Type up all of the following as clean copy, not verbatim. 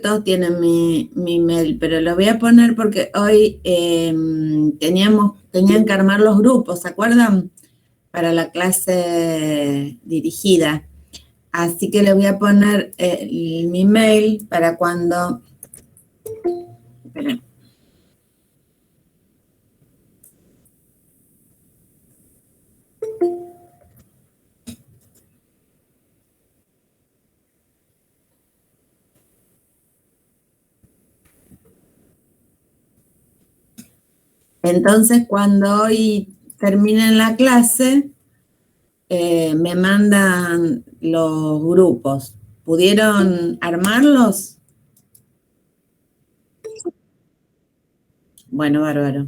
todos tienen mi email, pero lo voy a poner porque hoy tenían que armar los grupos, ¿se acuerdan? Para la clase dirigida. Así que le voy a poner mi email para cuando... Esperen. Entonces, cuando hoy terminen la clase, me mandan los grupos. ¿Pudieron armarlos? Bueno, bárbaro.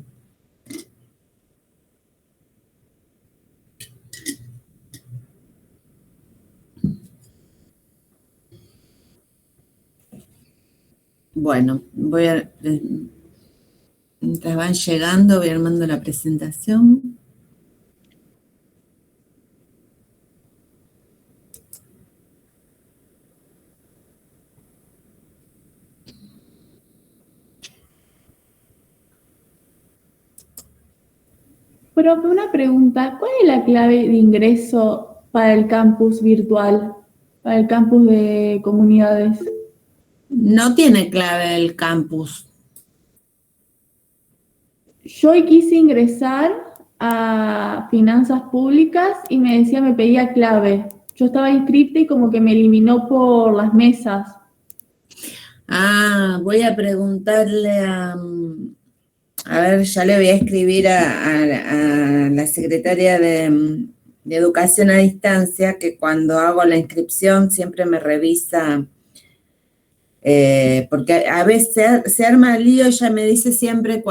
Bueno, mientras van llegando, voy armando la presentación. Profe, una pregunta. ¿Cuál es la clave de ingreso para el campus virtual, para el campus de comunidades? No tiene clave el campus. Yo hoy quise ingresar a finanzas públicas y me pedía clave. Yo estaba inscrita y como que me eliminó por las mesas. Ah, voy a preguntarle a ver, ya le voy a escribir a la secretaria de Educación a Distancia, que cuando hago la inscripción siempre me revisa, porque a veces se arma el lío. Ella me dice siempre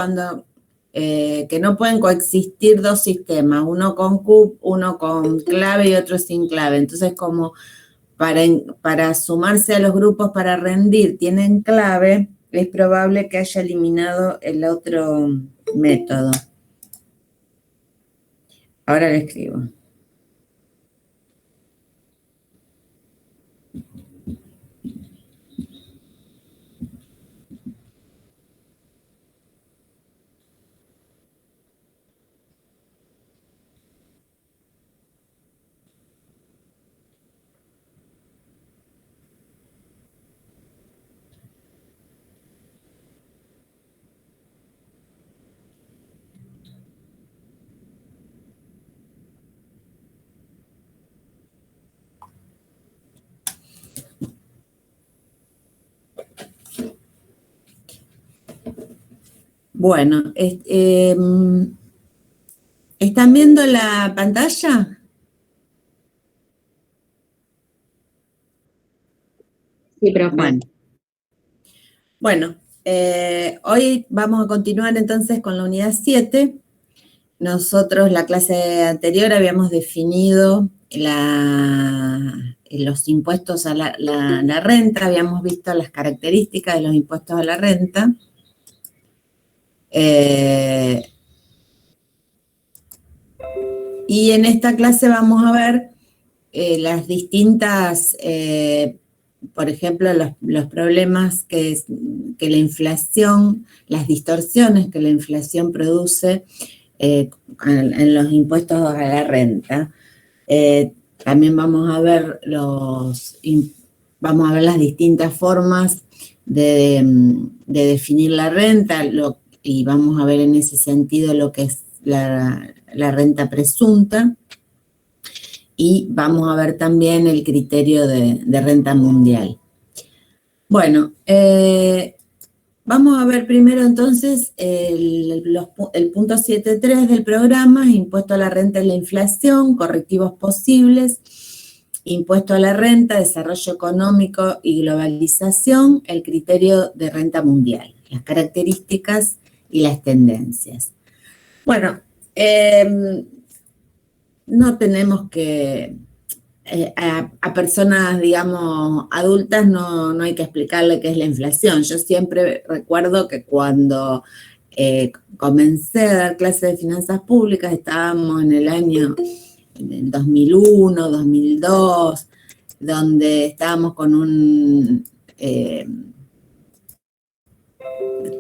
que no pueden coexistir dos sistemas, uno con CUP, uno con clave y otro sin clave. Entonces, como para sumarse a los grupos para rendir tienen clave, es probable que haya eliminado el otro método. Ahora le escribo. Bueno, ¿están viendo la pantalla? Sí, profe. Bueno, hoy vamos a continuar entonces con la unidad 7. Nosotros la clase anterior habíamos definido los impuestos a la renta, habíamos visto las características de los impuestos a la renta. Y en esta clase vamos a ver las distintas, por ejemplo, los problemas que la inflación, las distorsiones que la inflación produce en los impuestos a la renta. También vamos a ver las distintas formas de definir la renta, y vamos a ver en ese sentido lo que es la renta presunta, y vamos a ver también el criterio de renta mundial. Bueno, vamos a ver primero entonces el punto 7.3 del programa: impuesto a la renta y la inflación, correctivos posibles, impuesto a la renta, desarrollo económico y globalización, el criterio de renta mundial, las características y las tendencias. Bueno, no tenemos que... a personas, digamos, adultas no hay que explicarle qué es la inflación. Yo siempre recuerdo que cuando comencé a dar clases de finanzas públicas, estábamos en el año 2001, 2002, donde estábamos con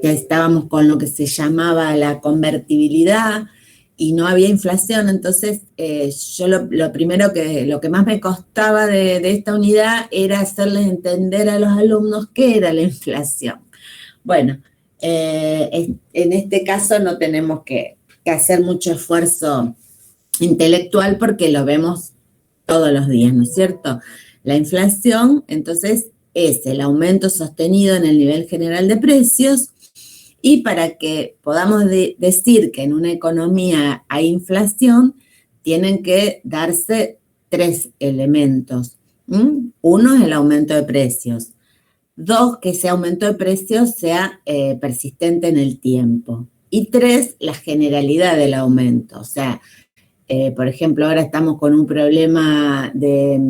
que estábamos con lo que se llamaba la convertibilidad y no había inflación. Entonces yo lo que más me costaba de esta unidad era hacerles entender a los alumnos qué era la inflación. Bueno, en este caso no tenemos que hacer mucho esfuerzo intelectual porque lo vemos todos los días, ¿no es cierto? La inflación, entonces, es el aumento sostenido en el nivel general de precios, y para que podamos decir que en una economía hay inflación, tienen que darse 3 elementos. Uno es el aumento de precios. 2, que ese aumento de precios sea persistente en el tiempo. Y 3, la generalidad del aumento. O sea, por ejemplo, ahora estamos con un problema de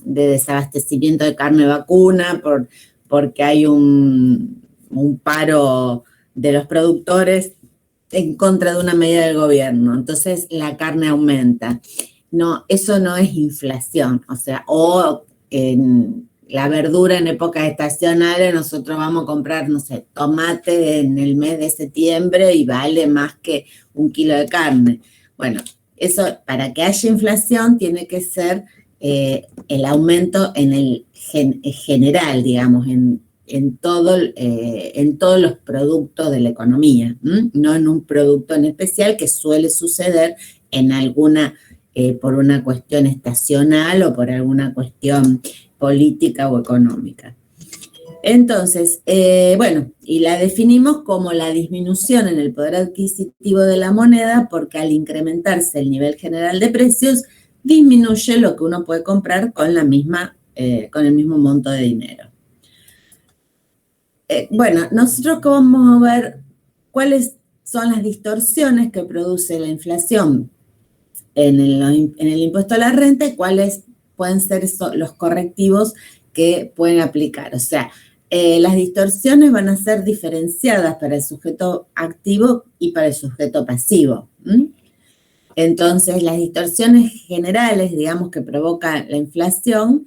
desabastecimiento de carne vacuna porque hay un paro de los productores en contra de una medida del gobierno. Entonces, la carne aumenta. No, eso no es inflación. O sea, la verdura en épocas estacionales, nosotros vamos a comprar, no sé, tomate en el mes de septiembre y vale más que 1 kilo de carne. Bueno, eso, para que haya inflación, tiene que ser el aumento en el general, digamos, en todos los productos de la economía, no en un producto en especial, que suele suceder en por una cuestión estacional o por alguna cuestión política o económica. Entonces, bueno, y la definimos como la disminución en el poder adquisitivo de la moneda, porque al incrementarse el nivel general de precios, disminuye lo que uno puede comprar con el mismo monto de dinero. Bueno, nosotros vamos a ver cuáles son las distorsiones que produce la inflación en el impuesto a la renta y cuáles pueden ser los correctivos que pueden aplicar. O sea, las distorsiones van a ser diferenciadas para el sujeto activo y para el sujeto pasivo. Entonces, las distorsiones generales, digamos, que provoca la inflación,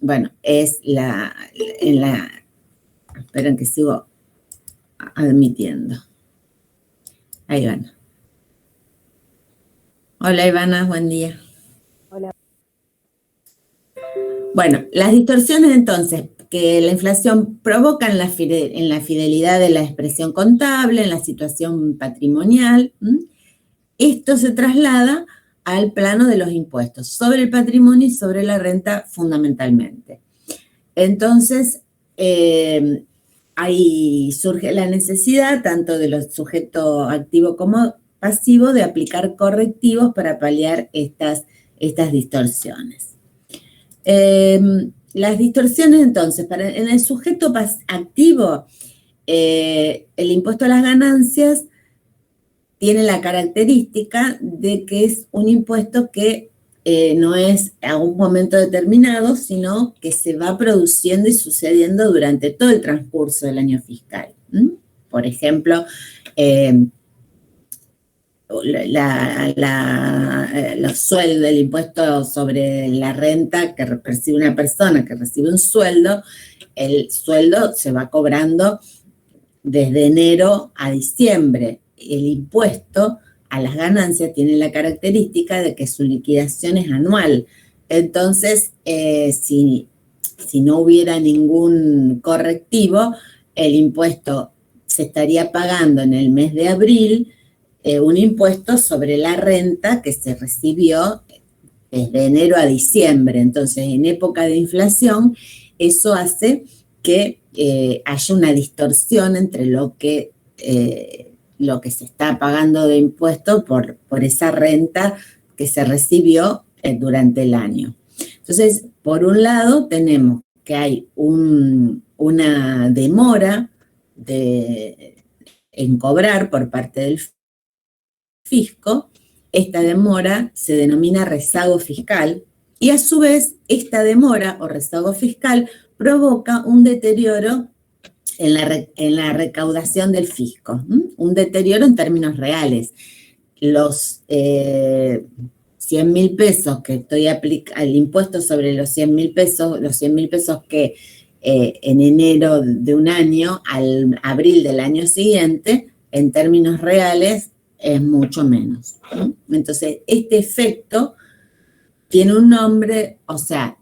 bueno, es esperen que sigo admitiendo. Ahí van. Hola, Ivana, buen día. Hola. Bueno, las distorsiones entonces que la inflación provoca en la fidelidad de la expresión contable, en la situación patrimonial, esto se traslada al plano de los impuestos, sobre el patrimonio y sobre la renta fundamentalmente. Entonces, ahí surge la necesidad, tanto de los sujetos activos como pasivos, de aplicar correctivos para paliar estas distorsiones. Las distorsiones, entonces, en el sujeto activo, el impuesto a las ganancias tiene la característica de que es un impuesto que no es a un momento determinado, sino que se va produciendo y sucediendo durante todo el transcurso del año fiscal. Por ejemplo, los sueldos, el impuesto sobre la renta que recibe una persona que recibe un sueldo, el sueldo se va cobrando desde enero a diciembre. El impuesto a las ganancias tiene la característica de que su liquidación es anual. Entonces, si no hubiera ningún correctivo, el impuesto se estaría pagando en el mes de abril, un impuesto sobre la renta que se recibió desde enero a diciembre. Entonces, en época de inflación, eso hace que haya una distorsión entre lo que se está pagando de impuestos por esa renta que se recibió durante el año. Entonces, por un lado, tenemos que hay una demora en cobrar por parte del fisco. Esta demora se denomina rezago fiscal y a su vez esta demora o rezago fiscal provoca un deterioro en la recaudación del fisco, un deterioro en términos reales. Los 100.000 pesos que estoy aplicando, el impuesto sobre los 100.000 pesos, que en enero de un año al abril del año siguiente, en términos reales, es mucho menos, ¿no? Entonces, este efecto tiene un nombre, o sea,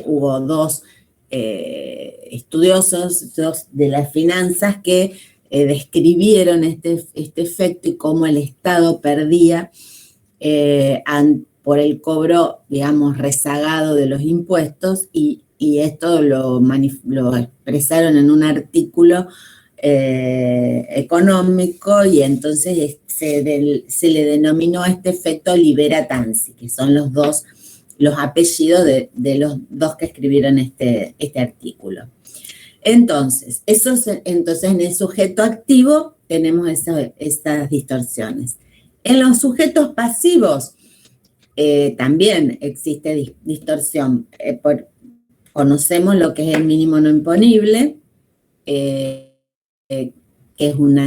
hubo dos estudiosos, dos de las finanzas, que describieron este efecto y cómo el Estado perdía por el cobro, digamos, rezagado de los impuestos, y esto lo expresaron en un artículo económico, y entonces se le denominó a este efecto Libera-Tanzi, que son los apellidos de los dos que escribieron este artículo. Entonces, en el sujeto activo tenemos estas distorsiones. En los sujetos pasivos también existe distorsión. Conocemos lo que es el mínimo no imponible, que es un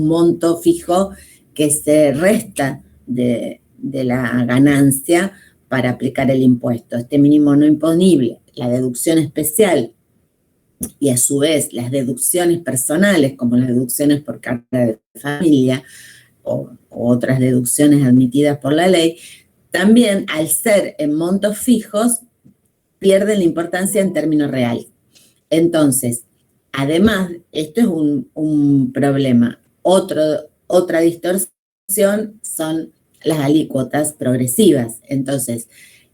monto fijo que se resta de la ganancia para aplicar el impuesto. Este mínimo no imponible, la deducción especial y a su vez las deducciones personales, como las deducciones por carga de familia o otras deducciones admitidas por la ley, también al ser en montos fijos pierden la importancia en términos reales. Entonces, además, esto es un problema. Otra distorsión son las alícuotas progresivas. Entonces,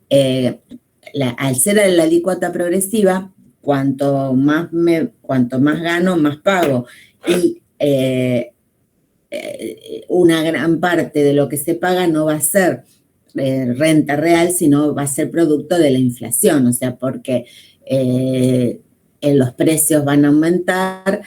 al ser la alícuota progresiva, cuanto más gano, más pago. Y una gran parte de lo que se paga no va a ser renta real, sino va a ser producto de la inflación, o sea, porque los precios van a aumentar,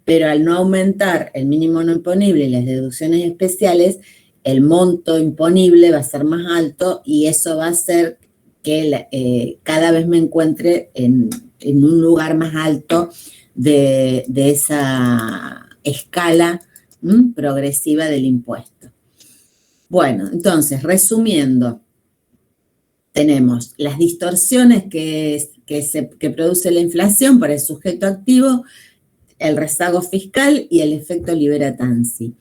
pero al no aumentar el mínimo no imponible y las deducciones especiales, el monto imponible va a ser más alto, y eso va a hacer que cada vez me encuentre en un lugar más alto de esa escala progresiva del impuesto. Bueno, entonces, resumiendo, tenemos las distorsiones que produce la inflación para el sujeto activo, el rezago fiscal y el efecto Libera-Tanzi.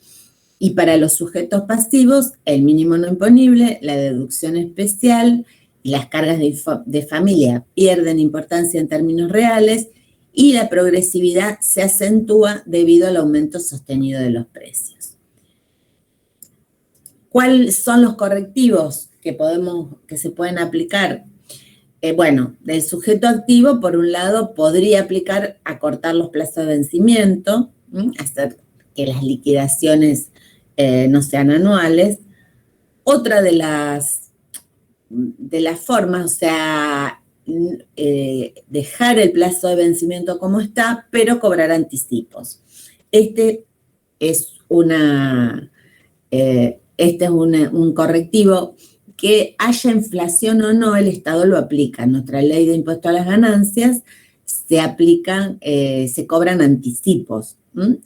Y para los sujetos pasivos, el mínimo no imponible, la deducción especial y las cargas de familia pierden importancia en términos reales, y la progresividad se acentúa debido al aumento sostenido de los precios. ¿Cuáles son los correctivos que se pueden aplicar? Bueno, del sujeto activo, por un lado, podría aplicar acortar los plazos de vencimiento, hacer que las liquidaciones no sean anuales. Otra de las formas, o sea, dejar el plazo de vencimiento como está, pero cobrar anticipos. Este es un correctivo que haya inflación o no, el Estado lo aplica. Nuestra ley de impuesto a las ganancias se cobran anticipos.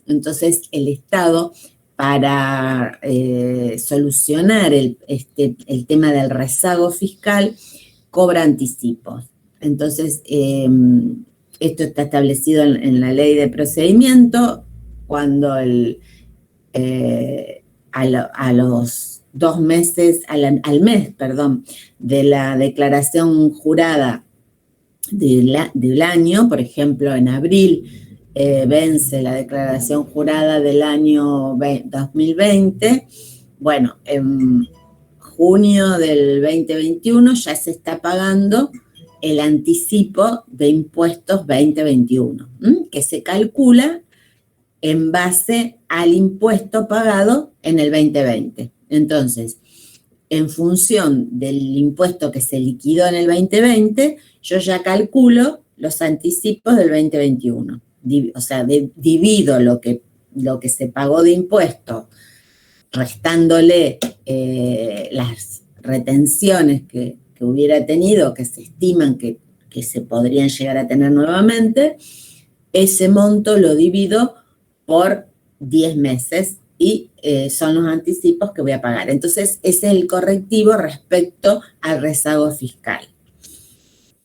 Entonces, el Estado, para solucionar el tema del rezago fiscal, cobra anticipos. Entonces, esto está establecido en la ley de procedimiento, cuando a los 2 meses, al mes, de la declaración jurada del año, por ejemplo, en abril vence la declaración jurada del año 2020, bueno, en junio del 2021 ya se está pagando el anticipo de impuestos 2021, que se calcula en base al impuesto pagado en el 2020. Entonces, en función del impuesto que se liquidó en el 2020, yo ya calculo los anticipos del 2021. O sea, divido lo que se pagó de impuesto, restándole las retenciones que hubiera tenido, que se estiman que se podrían llegar a tener nuevamente. Ese monto lo divido por 10 meses y son los anticipos que voy a pagar. Entonces, ese es el correctivo respecto al rezago fiscal.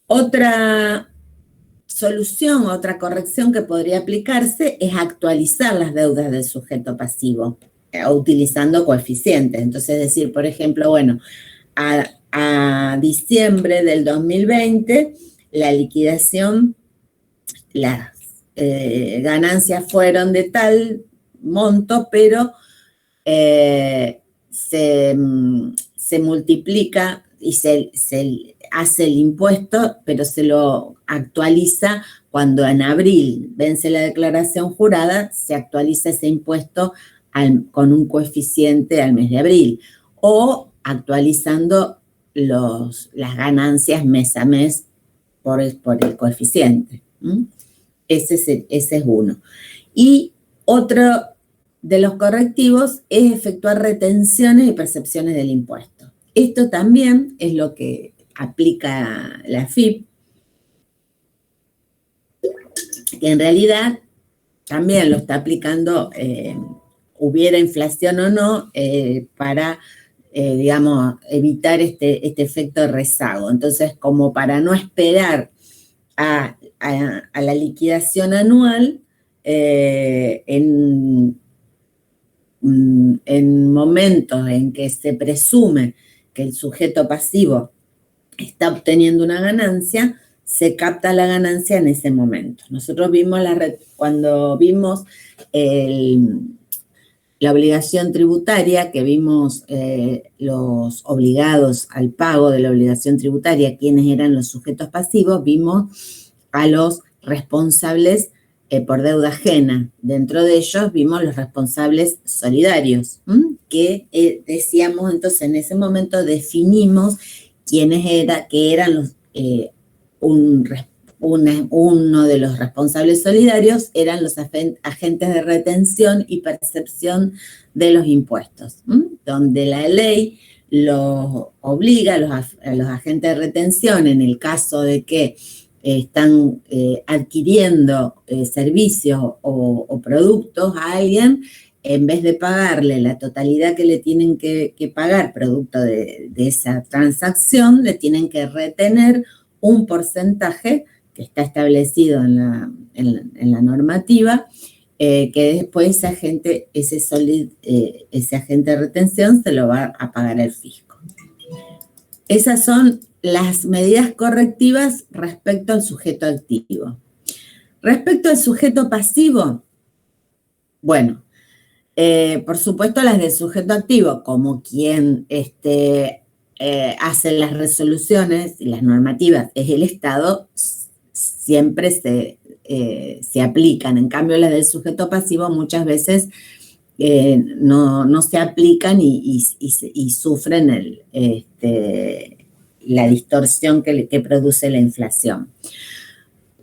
Otra solución, otra corrección que podría aplicarse es actualizar las deudas del sujeto pasivo, utilizando coeficientes. Entonces, decir, por ejemplo, bueno, a diciembre del 2020, la liquidación, las ganancias fueron de tal monto, pero se multiplica y se hace el impuesto, pero se lo actualiza cuando en abril vence la declaración jurada, se actualiza ese impuesto con un coeficiente al mes de abril, o actualizando las ganancias mes a mes por el coeficiente. Ese es uno. Y otro de los correctivos es efectuar retenciones y percepciones del impuesto. Esto también es lo que aplica la AFIP, que en realidad también lo está aplicando, hubiera inflación o no, para, digamos, evitar este efecto de rezago. Entonces, como para no esperar a la liquidación anual, en momentos en que se presume que el sujeto pasivo está obteniendo una ganancia, se capta la ganancia en ese momento. Nosotros vimos cuando vimos la obligación tributaria, que vimos los obligados al pago de la obligación tributaria, quienes eran los sujetos pasivos, vimos a los responsables por deuda ajena. Dentro de ellos vimos los responsables solidarios, que decíamos entonces en ese momento definimos quiénes eran uno de los responsables solidarios eran los agentes de retención y percepción de los impuestos, donde la ley los obliga a los agentes de retención, en el caso de que están adquiriendo servicios o productos a alguien, en vez de pagarle la totalidad que le tienen que pagar producto de esa transacción, le tienen que retener un porcentaje que está establecido en la normativa, que después ese agente de retención se lo va a pagar el fisco. Esas son las medidas correctivas respecto al sujeto activo. Respecto al sujeto pasivo, bueno, por supuesto las del sujeto activo, como quien hace las resoluciones y las normativas es el Estado, siempre se aplican. En cambio, las del sujeto pasivo muchas veces no se aplican y sufren la distorsión que produce la inflación.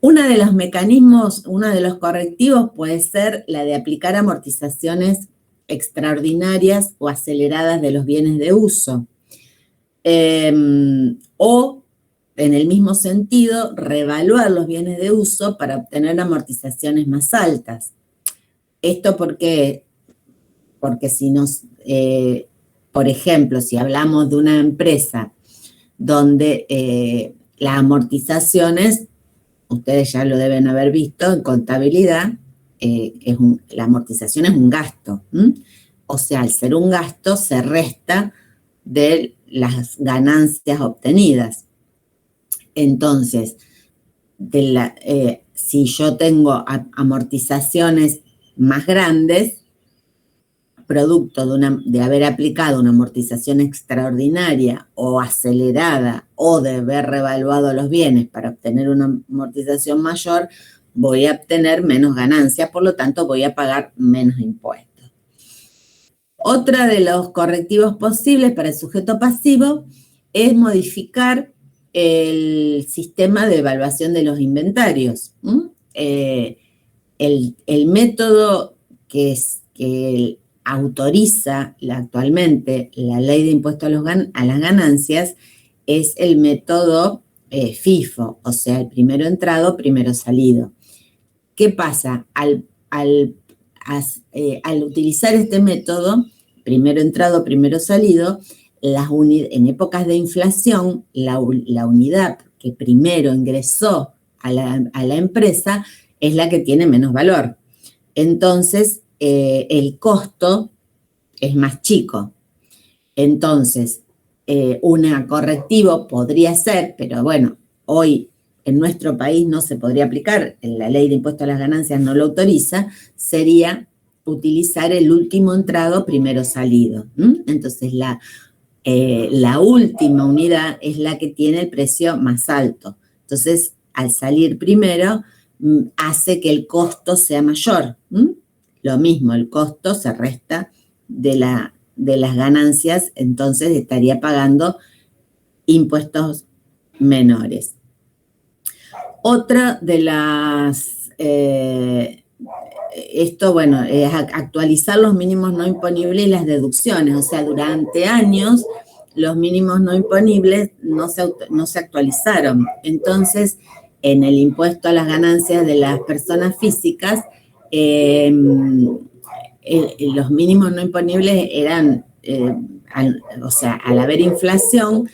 Uno de los mecanismos, uno de los correctivos puede ser la de aplicar amortizaciones extraordinarias o aceleradas de los bienes de uso. O, en el mismo sentido, reevaluar los bienes de uso para obtener amortizaciones más altas. ¿Esto por qué? Porque si por ejemplo, si hablamos de una empresa donde las amortizaciones, ustedes ya lo deben haber visto en contabilidad, la amortización es un gasto. O sea, al ser un gasto se resta de las ganancias obtenidas. Entonces, si yo tengo amortizaciones más grandes, producto de haber aplicado una amortización extraordinaria o acelerada o de haber revaluado los bienes para obtener una amortización mayor, voy a obtener menos ganancias, por lo tanto voy a pagar menos impuestos. Otra de los correctivos posibles para el sujeto pasivo es modificar el sistema de evaluación de los inventarios. El método que autoriza actualmente la ley de impuesto a las ganancias es el método FIFO, o sea, el primero entrado, primero salido. ¿Qué pasa? Al al utilizar este método, primero entrado, primero salido, en épocas de inflación, la unidad que primero ingresó a la empresa es la que tiene menos valor. Entonces, el costo es más chico. Entonces, un correctivo podría ser, pero bueno, hoy en nuestro país no se podría aplicar, la ley de impuesto a las ganancias no lo autoriza, sería utilizar el último entrado, primero salido. Entonces, la última unidad es la que tiene el precio más alto. Entonces, al salir primero, hace que el costo sea mayor. Lo mismo, el costo se resta de las ganancias, entonces estaría pagando impuestos menores. Otra de las, esto, bueno, es actualizar los mínimos no imponibles y las deducciones. O sea, durante años los mínimos no imponibles no se actualizaron. Entonces, en el impuesto a las ganancias de las personas físicas, los mínimos no imponibles eran, o sea, al haber inflación,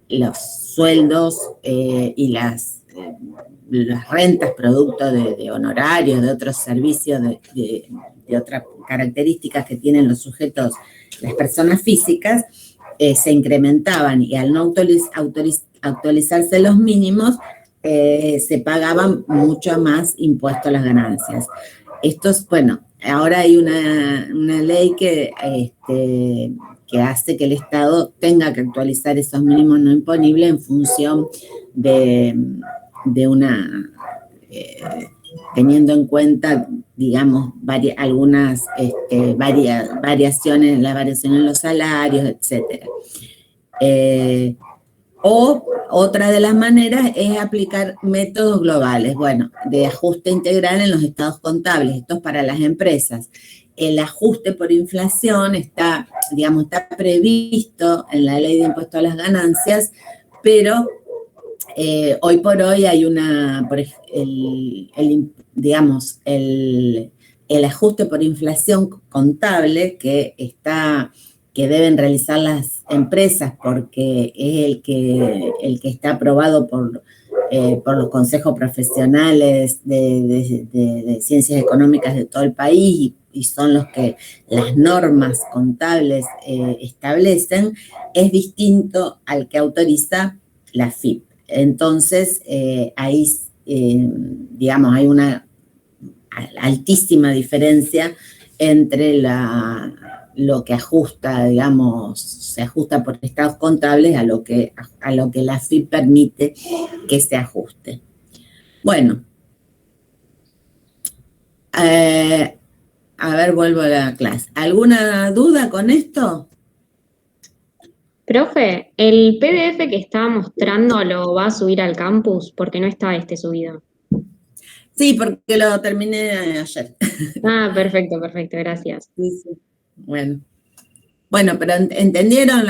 los sueldos y las rentas producto de honorarios, de otros servicios, de otras características que tienen los sujetos, las personas físicas, se incrementaban y al no actualizarse los mínimos, se pagaban mucho más impuesto a las ganancias. Esto es, bueno, ahora hay una ley que hace que el Estado tenga que actualizar esos mínimos no imponibles en función de una, teniendo en cuenta, digamos, algunas variaciones, la variación en los salarios, etcétera. O otra de las maneras es aplicar métodos globales, bueno, de ajuste integral en los estados contables. Esto es para las empresas. El ajuste por inflación está, digamos, está previsto en la ley de impuesto a las ganancias, pero hoy por hoy hay el ajuste por inflación contable que deben realizar las empresas porque es el que está aprobado por los consejos profesionales de ciencias económicas de todo el país y son los que las normas contables establecen, es distinto al que autoriza la AFIP. Entonces, ahí, digamos, hay una altísima diferencia entre lo que ajusta, digamos, se ajusta por estados contables a lo que la AFIP permite que se ajuste. Bueno, a ver, vuelvo a la clase. ¿Alguna duda con esto? Profe, ¿el PDF que estaba mostrando lo va a subir al campus? Porque no está subido. Sí, porque lo terminé ayer. Ah, perfecto, gracias. Sí. Bueno, pero ¿entendieron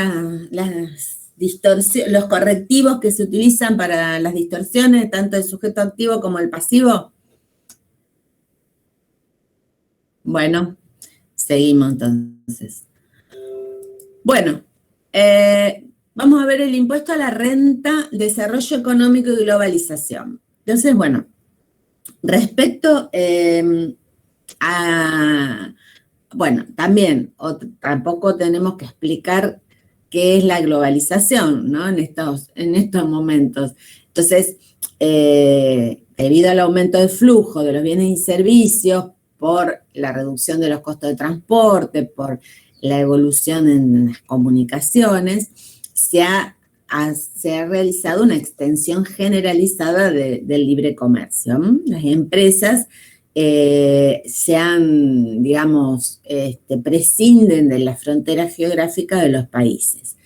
las distorsiones, los correctivos que se utilizan para las distorsiones, tanto el sujeto activo como el pasivo? Bueno, seguimos entonces. Bueno, vamos a ver el impuesto a la renta, desarrollo económico y globalización. Entonces, bueno, respecto bueno, también, tampoco tenemos que explicar qué es la globalización, ¿no? En estos momentos. Entonces, debido al aumento del flujo de los bienes y servicios, por la reducción de los costos de transporte, por la evolución en las comunicaciones, se ha realizado una extensión generalizada del libre comercio. Las empresas digamos, prescinden de las fronteras geográficas de los países.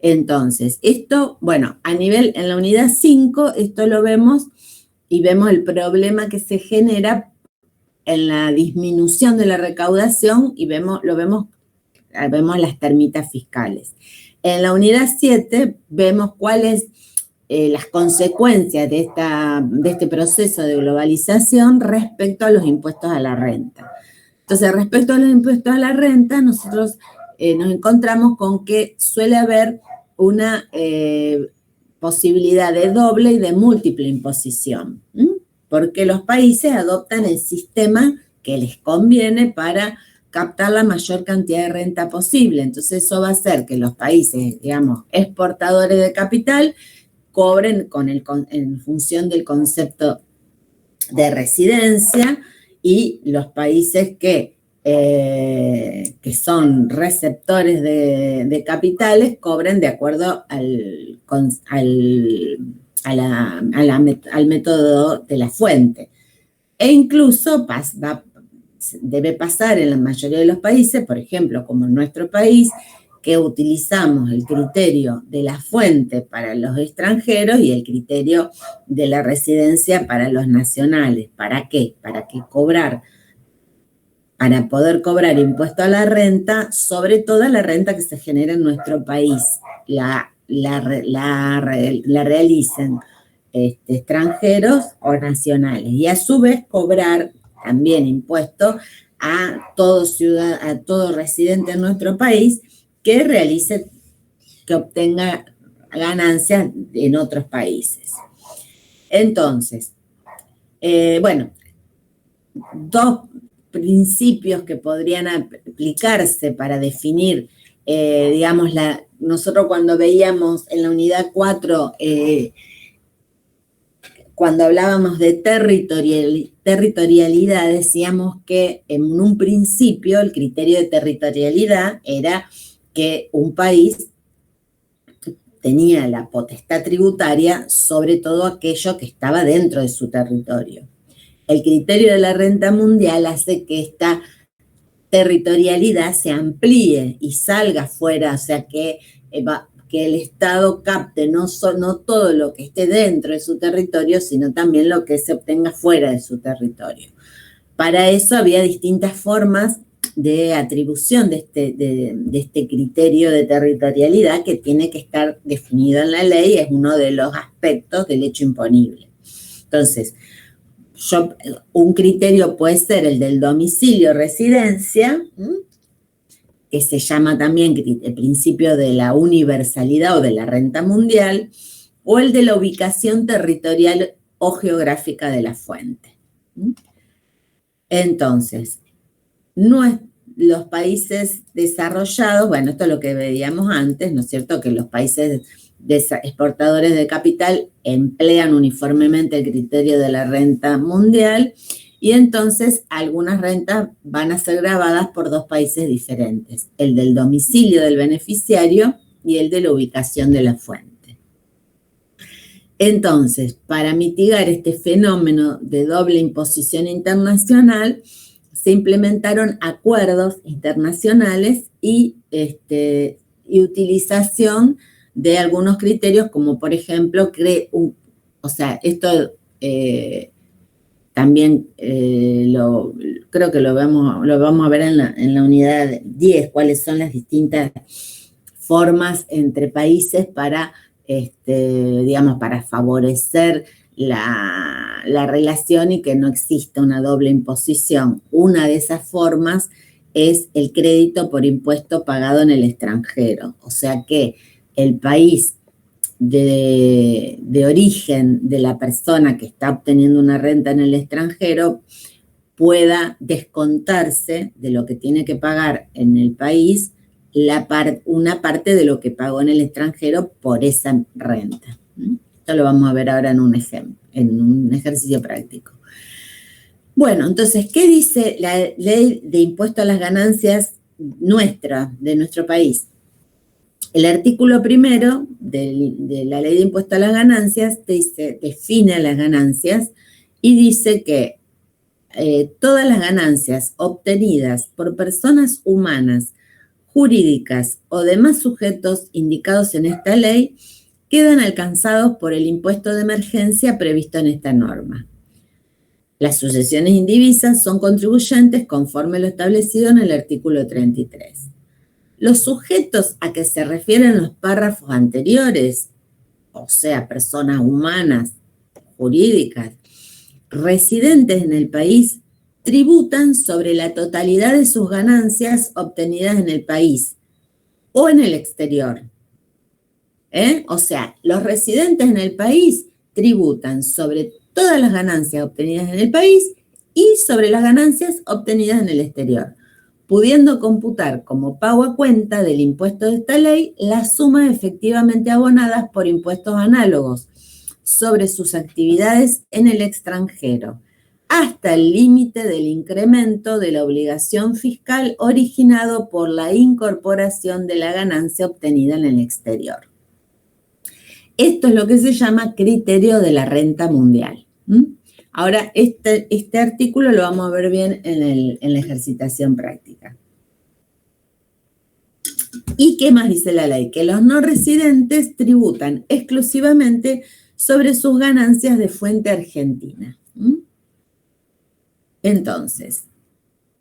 Entonces, esto, bueno, en la unidad 5, esto lo vemos y vemos el problema que se genera en la disminución de la recaudación y vemos las termitas fiscales. En la unidad 7 vemos cuáles las consecuencias de este proceso de globalización respecto a los impuestos a la renta. Entonces, respecto a los impuestos a la renta, nosotros nos encontramos con que suele haber una posibilidad de doble y de múltiple imposición, porque los países adoptan el sistema que les conviene para captar la mayor cantidad de renta posible. Entonces, eso va a hacer que los países, digamos, exportadores de capital, cobren en función del concepto de residencia, y los países que son receptores de capitales cobren de acuerdo al método de la fuente. E incluso debe pasar en la mayoría de los países, por ejemplo, como en nuestro país, que utilizamos el criterio de la fuente para los extranjeros y el criterio de la residencia para los nacionales. ¿Para qué? Para poder cobrar impuesto a la renta, sobre todo la renta que se genera en nuestro país, la realicen extranjeros o nacionales. Y a su vez cobrar también impuesto a todo residente en nuestro país que obtenga ganancias en otros países. Entonces, bueno, dos principios que podrían aplicarse para definir, digamos, nosotros cuando veíamos en la unidad 4, cuando hablábamos de territorialidad, decíamos que en un principio el criterio de territorialidad era que un país tenía la potestad tributaria sobre todo aquello que estaba dentro de su territorio. El criterio de la renta mundial hace que esta territorialidad se amplíe y salga fuera, o sea, que el Estado capte no todo lo que esté dentro de su territorio, sino también lo que se obtenga fuera de su territorio. Para eso había distintas formas de atribución de este criterio de territorialidad que tiene que estar definido en la ley, es uno de los aspectos del hecho imponible. Entonces, un criterio puede ser el del domicilio residencia, que se llama también el principio de la universalidad o de la renta mundial, o el de la ubicación territorial o geográfica de la fuente. Entonces, los países desarrollados, bueno, esto es lo que veíamos antes, ¿no es cierto? Que los países exportadores de capital emplean uniformemente el criterio de la renta mundial, y entonces algunas rentas van a ser gravadas por dos países diferentes, el del domicilio del beneficiario y el de la ubicación de la fuente. Entonces, para mitigar este fenómeno de doble imposición internacional, se implementaron acuerdos internacionales y utilización de algunos criterios, como por ejemplo, esto también creo que lo vamos a ver en la unidad 10, cuáles son las distintas formas entre países para, digamos, para favorecer la relación y que no exista una doble imposición. Una de esas formas es el crédito por impuesto pagado en el extranjero, o sea que el país de origen de la persona que está obteniendo una renta en el extranjero pueda descontarse de lo que tiene que pagar en el país una parte de lo que pagó en el extranjero por esa renta. Esto lo vamos a ver ahora en un ejemplo, en un ejercicio práctico. Bueno, entonces, ¿qué dice la ley de impuesto a las ganancias de nuestro país? El artículo primero de la ley de impuesto a las ganancias define las ganancias y dice que todas las ganancias obtenidas por personas humanas, jurídicas o demás sujetos indicados en esta ley quedan alcanzados por el impuesto de emergencia previsto en esta norma. Las sucesiones indivisas son contribuyentes conforme lo establecido en el artículo 33. Los sujetos a que se refieren los párrafos anteriores, o sea, personas humanas, jurídicas, residentes en el país tributan sobre la totalidad de sus ganancias obtenidas en el país o en el exterior. O sea, los residentes en el país tributan sobre todas las ganancias obtenidas en el país y sobre las ganancias obtenidas en el exterior, pudiendo computar como pago a cuenta del impuesto de esta ley las sumas efectivamente abonadas por impuestos análogos sobre sus actividades en el extranjero, hasta el límite del incremento de la obligación fiscal originado por la incorporación de la ganancia obtenida en el exterior. Esto es lo que se llama criterio de la renta mundial. Ahora, este artículo lo vamos a ver bien en la ejercitación práctica. ¿Y qué más dice la ley? Que los no residentes tributan exclusivamente sobre sus ganancias de fuente argentina. Entonces,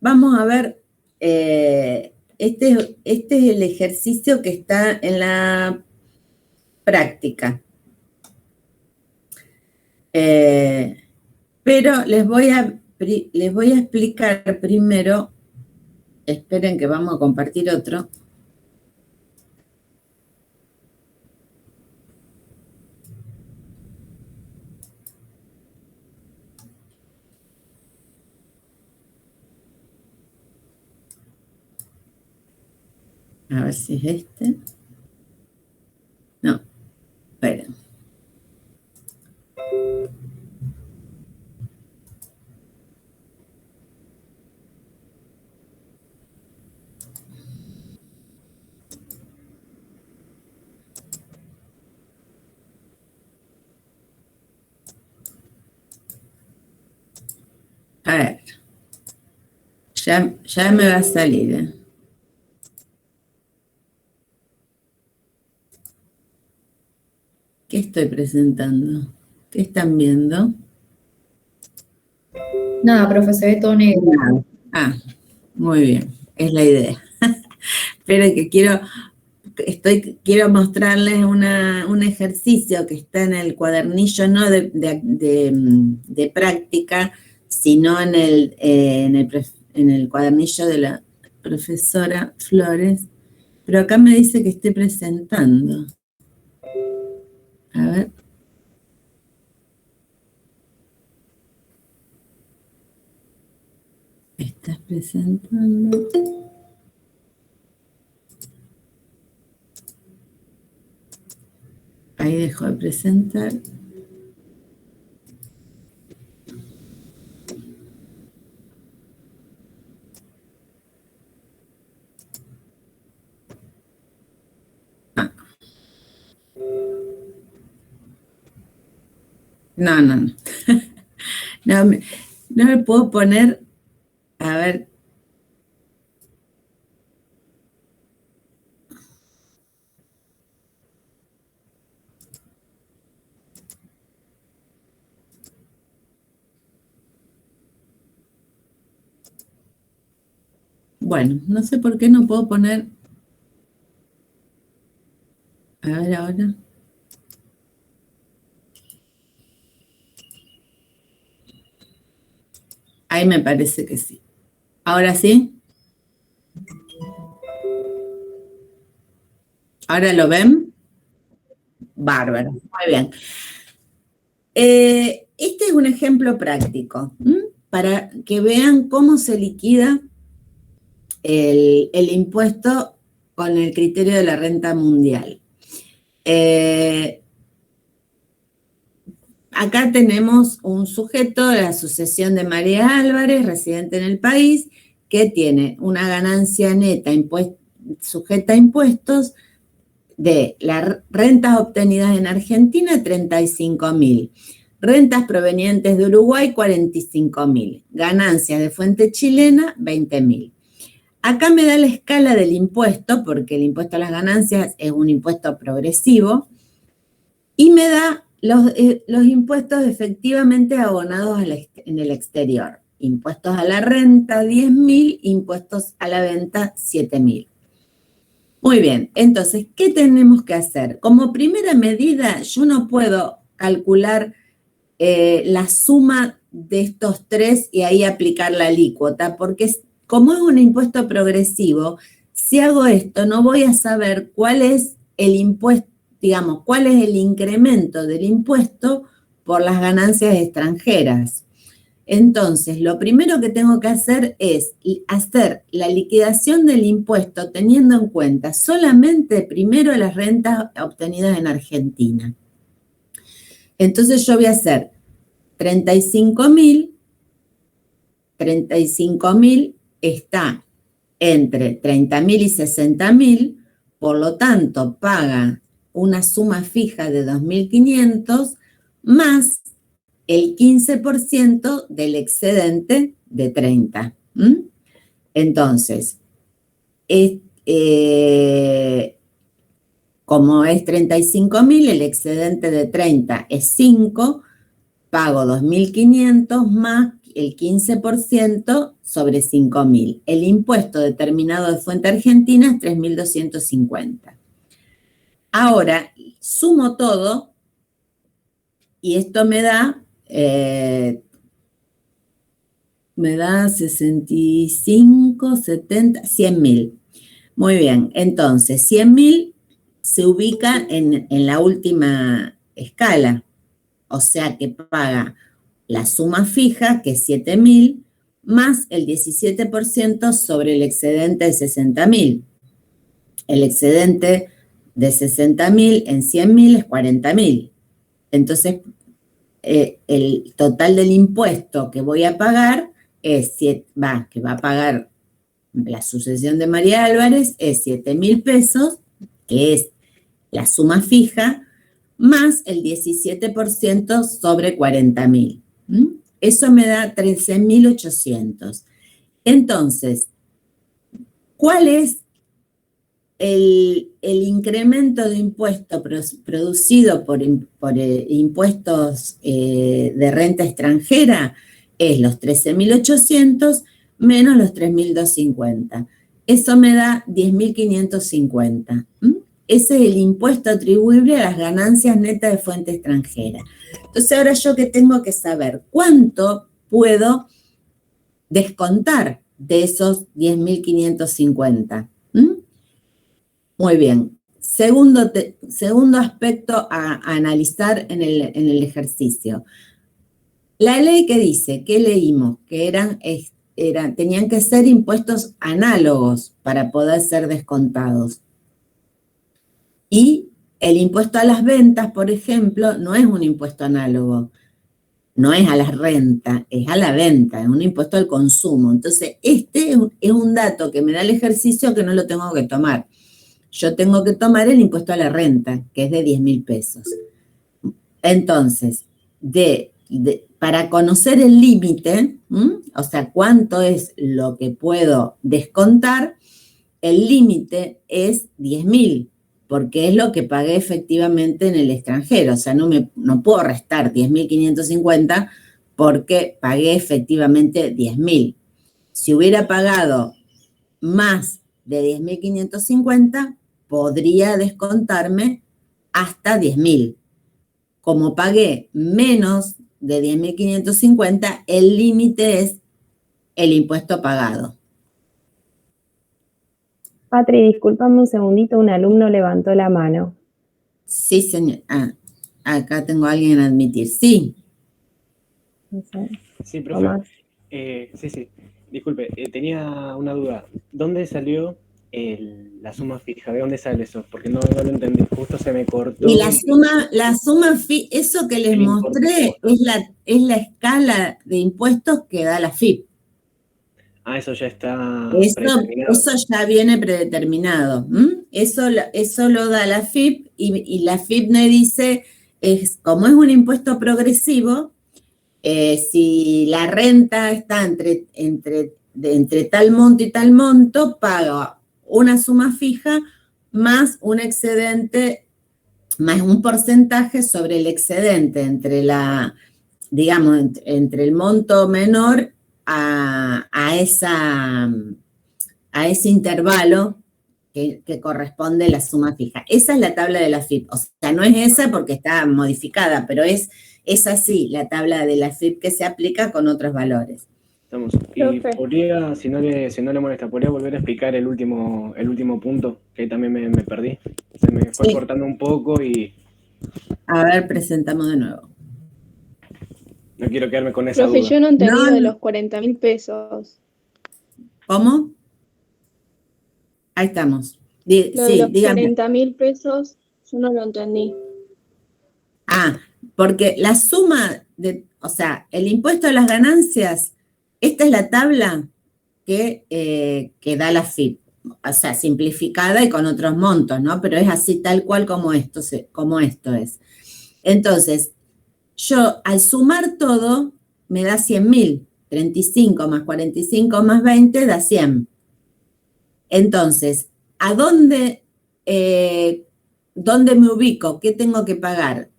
vamos a ver, este es el ejercicio que está en la práctica. Pero les voy a explicar primero, esperen que vamos a compartir otro. A ver si es este. No, esperen. A ver, ya me va a salir. ¿Qué estoy presentando? ¿Qué están viendo? Nada, profe, se ve todo negro. Ah, muy bien, es la idea. Pero que quiero mostrarles un ejercicio que está en el cuadernillo, no de práctica, sino en el cuadernillo de la profesora Flores. Pero acá me dice que estoy presentando. A ver. ¿Estás presentando? Ahí dejo de presentar. No. No me puedo poner, a ver. Bueno, no sé por qué no puedo poner. A ver ahora. Ahí me parece que sí. ¿Ahora sí? ¿Ahora lo ven? Bárbaro, muy bien. Este es un ejemplo práctico, para que vean cómo se liquida el impuesto con el criterio de la renta mundial. Acá tenemos un sujeto de la sucesión de María Álvarez, residente en el país, que tiene una ganancia neta sujeta a impuestos de las rentas obtenidas en Argentina, 35.000. Rentas provenientes de Uruguay, 45.000. Ganancias de fuente chilena, 20.000. Acá me da la escala del impuesto, porque el impuesto a las ganancias es un impuesto progresivo, y me da los impuestos efectivamente abonados en el exterior. Impuestos a la renta, 10.000, impuestos a la venta, 7.000. Muy bien, entonces, ¿qué tenemos que hacer? Como primera medida, yo no puedo calcular la suma de estos tres y ahí aplicar la alícuota, porque como es un impuesto progresivo, si hago esto no voy a saber cuál es el impuesto, digamos, cuál es el incremento del impuesto por las ganancias extranjeras. Entonces, lo primero que tengo que hacer es hacer la liquidación del impuesto teniendo en cuenta solamente primero las rentas obtenidas en Argentina. Entonces yo voy a hacer 35.000 está entre 30.000 y 60.000, por lo tanto paga una suma fija de 2.500 más el 15% del excedente de 30. Entonces, como es 35.000, el excedente de 30 es 5, pago 2.500 más el 15% sobre 5.000. El impuesto determinado de fuente argentina es 3.250. Ahora, sumo todo y esto me da 65, 70, 100.000. Muy bien, entonces 100.000 se ubica en la última escala, o sea que paga la suma fija, que es 7.000, más el 17% sobre el excedente de 60.000. El excedente de 60.000 en 100.000 es 40.000. Entonces, el total del impuesto que voy a pagar que va a pagar la sucesión de María Álvarez es 7.000 pesos, que es la suma fija, más el 17% sobre 40.000. Eso me da 13.800. Entonces, ¿cuál es el incremento de impuesto producido por impuestos de renta extranjera? Es los 13.800 menos los 3.250. Eso me da 10.550. Ese es el impuesto atribuible a las ganancias netas de fuente extranjera. Entonces, ahora yo que tengo que saber cuánto puedo descontar de esos 10.550. Muy bien. Segundo aspecto a analizar en el ejercicio. La ley que dice, que leímos, que tenían que ser impuestos análogos para poder ser descontados. Y el impuesto a las ventas, por ejemplo, no es un impuesto análogo, no es a la renta, es a la venta, es un impuesto al consumo. Entonces, este es un dato que me da el ejercicio que no lo tengo que tomar. Yo tengo que tomar el impuesto a la renta, que es de 10.000 pesos. Entonces, para conocer el límite, o sea, cuánto es lo que puedo descontar, el límite es 10.000, porque es lo que pagué efectivamente en el extranjero. O sea, no puedo restar 10.550 porque pagué efectivamente 10.000. Si hubiera pagado más de 10.550, podría descontarme hasta 10.000. Como pagué menos de 10.550, el límite es el impuesto pagado. Patri, discúlpame un segundito, un alumno levantó la mano. Sí, señor. Acá tengo a alguien a admitir. Sí. No sé. Sí, profe. Sí. Disculpe, tenía una duda. ¿Dónde salió la suma fija? ¿De dónde sale eso? Porque no lo entendí. Justo se me cortó. Y la suma fija, eso que les mostré es la escala de impuestos que da la FIP. Eso ya está predeterminado. Eso ya viene predeterminado. Eso lo da la FIP y la FIP me dice, como es un impuesto progresivo, si la renta está entre tal monto y tal monto, paga una suma fija más un excedente, más un porcentaje sobre el excedente entre el monto menor a ese intervalo que corresponde a la suma fija. Esa es la tabla de la FIP. O sea, no es esa porque está modificada, pero es es así la tabla de la AFIP que se aplica con otros valores. Estamos. Y podría, si no le molesta, ¿podría volver a explicar el último punto? Que ahí también me perdí. Se me fue cortando un poco y A ver, presentamos de nuevo. no quiero quedarme con esa Profe, duda. yo no entendí No, lo de los 40.000 pesos. ¿Cómo? Ahí estamos. Lo de Sí, los dígame. 40.000 pesos, yo no lo entendí. Porque la suma o sea, el impuesto a las ganancias, esta es la tabla que da la FIP, o sea, simplificada y con otros montos, ¿no? Pero es así tal cual como esto es. Entonces, yo al sumar todo, me da 100.000, 35 más 45 más 20 da 100. Entonces, ¿a dónde me ubico? ¿Qué tengo que pagar?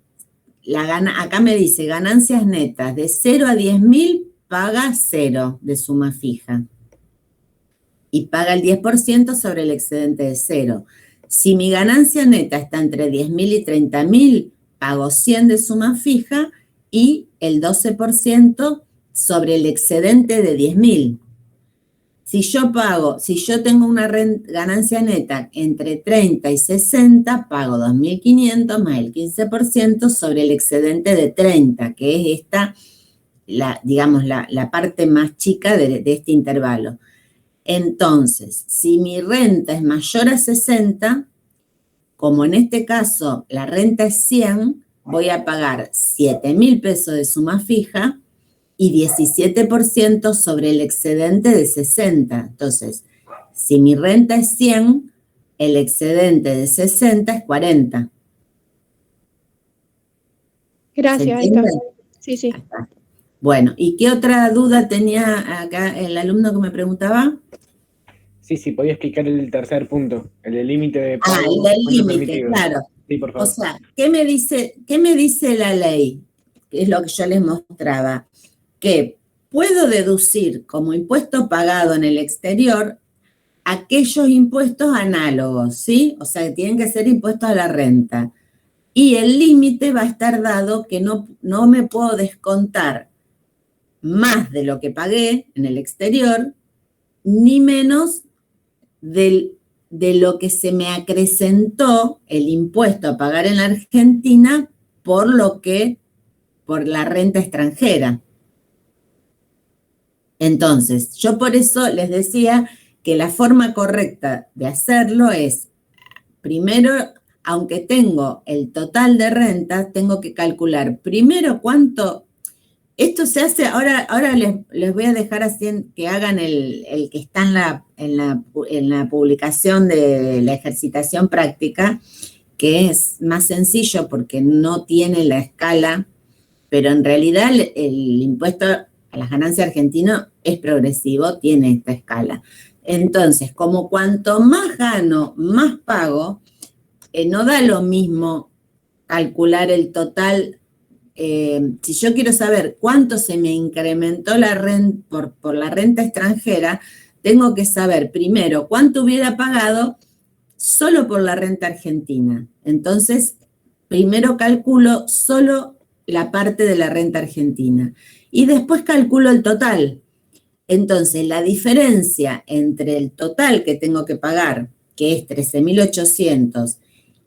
Acá me dice ganancias netas de 0 a 10.000 paga 0 de suma fija y paga el 10% sobre el excedente de 0. Si mi ganancia neta está entre 10.000 y 30.000, pago 100 de suma fija y el 12% sobre el excedente de 10.000. Si yo tengo una ganancia neta entre 30 y 60, pago 2.500 más el 15% sobre el excedente de 30, que es la parte más chica de este intervalo. Entonces, si mi renta es mayor a 60, como en este caso la renta es 100, voy a pagar 7.000 pesos de suma fija y 17% sobre el excedente de 60. Entonces, si mi renta es 100, el excedente de 60 es 40. Gracias, ahí está. Sí. Bueno, ¿y qué otra duda tenía acá el alumno que me preguntaba? Sí, podía explicar el tercer punto, el del límite de pago. El del límite, claro. Sí, por favor. O sea, ¿qué me dice la ley? Es lo que yo les mostraba. Que puedo deducir como impuesto pagado en el exterior aquellos impuestos análogos, ¿sí? O sea, que tienen que ser impuestos a la renta. Y el límite va a estar dado que no me puedo descontar más de lo que pagué en el exterior, ni menos de lo que se me acrecentó el impuesto a pagar en la Argentina por la renta extranjera. Entonces, yo por eso les decía que la forma correcta de hacerlo es, primero, aunque tengo el total de renta, tengo que calcular primero cuánto. Esto se hace, ahora les voy a dejar así que hagan el que está en la publicación de la ejercitación práctica, que es más sencillo porque no tiene la escala, pero en realidad el impuesto a las ganancias argentino es progresivo, tiene esta escala. Entonces, como cuanto más gano, más pago, no da lo mismo calcular el total. Si yo quiero saber cuánto se me incrementó la renta por la renta extranjera, tengo que saber primero cuánto hubiera pagado solo por la renta argentina. Entonces, primero calculo solo la parte de la renta argentina y después calculo el total. Entonces, la diferencia entre el total que tengo que pagar, que es 13.800,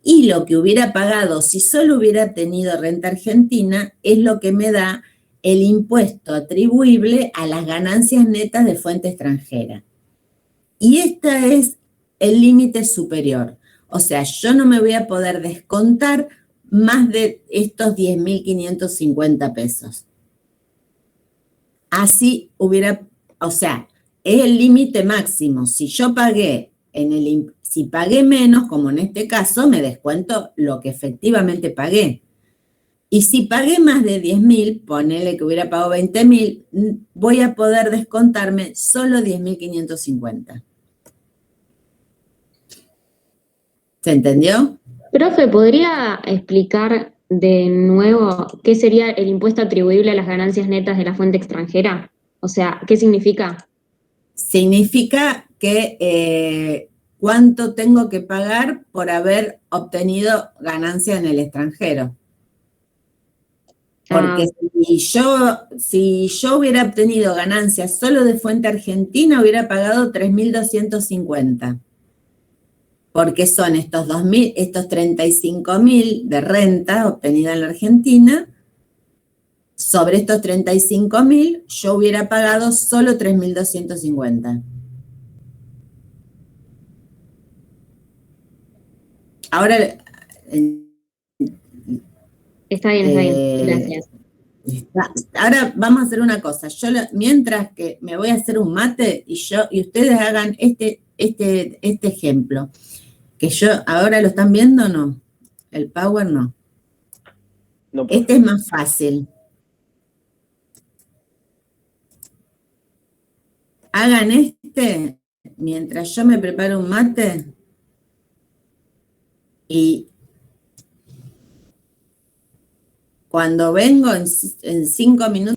y lo que hubiera pagado si solo hubiera tenido renta argentina, es lo que me da el impuesto atribuible a las ganancias netas de fuente extranjera. Y este es el límite superior. O sea, yo no me voy a poder descontar más de estos 10.550 pesos. Así o sea, es el límite máximo. Si yo pagué si pagué menos, como en este caso, me descuento lo que efectivamente pagué. Y si pagué más de 10.000, ponele que hubiera pagado 20.000, voy a poder descontarme solo 10.550. ¿Se entendió? Profe, ¿podría explicar de nuevo qué sería el impuesto atribuible a las ganancias netas de la fuente extranjera? O sea, ¿qué significa? Significa que cuánto tengo que pagar por haber obtenido ganancia en el extranjero. Porque si yo hubiera obtenido ganancias solo de fuente argentina, hubiera pagado 3.250. Porque son estos 35.000 de renta obtenida en la Argentina. Sobre estos 35.000, yo hubiera pagado solo 3.250. Ahora, Está bien, gracias. ahora vamos a hacer una cosa. Mientras que me voy a hacer un mate y ustedes hagan este ejemplo. Que ¿ahora lo están viendo o no? El Power no. No, profe. Este es más fácil. Hagan mientras yo me preparo un mate y cuando vengo en 5 minutos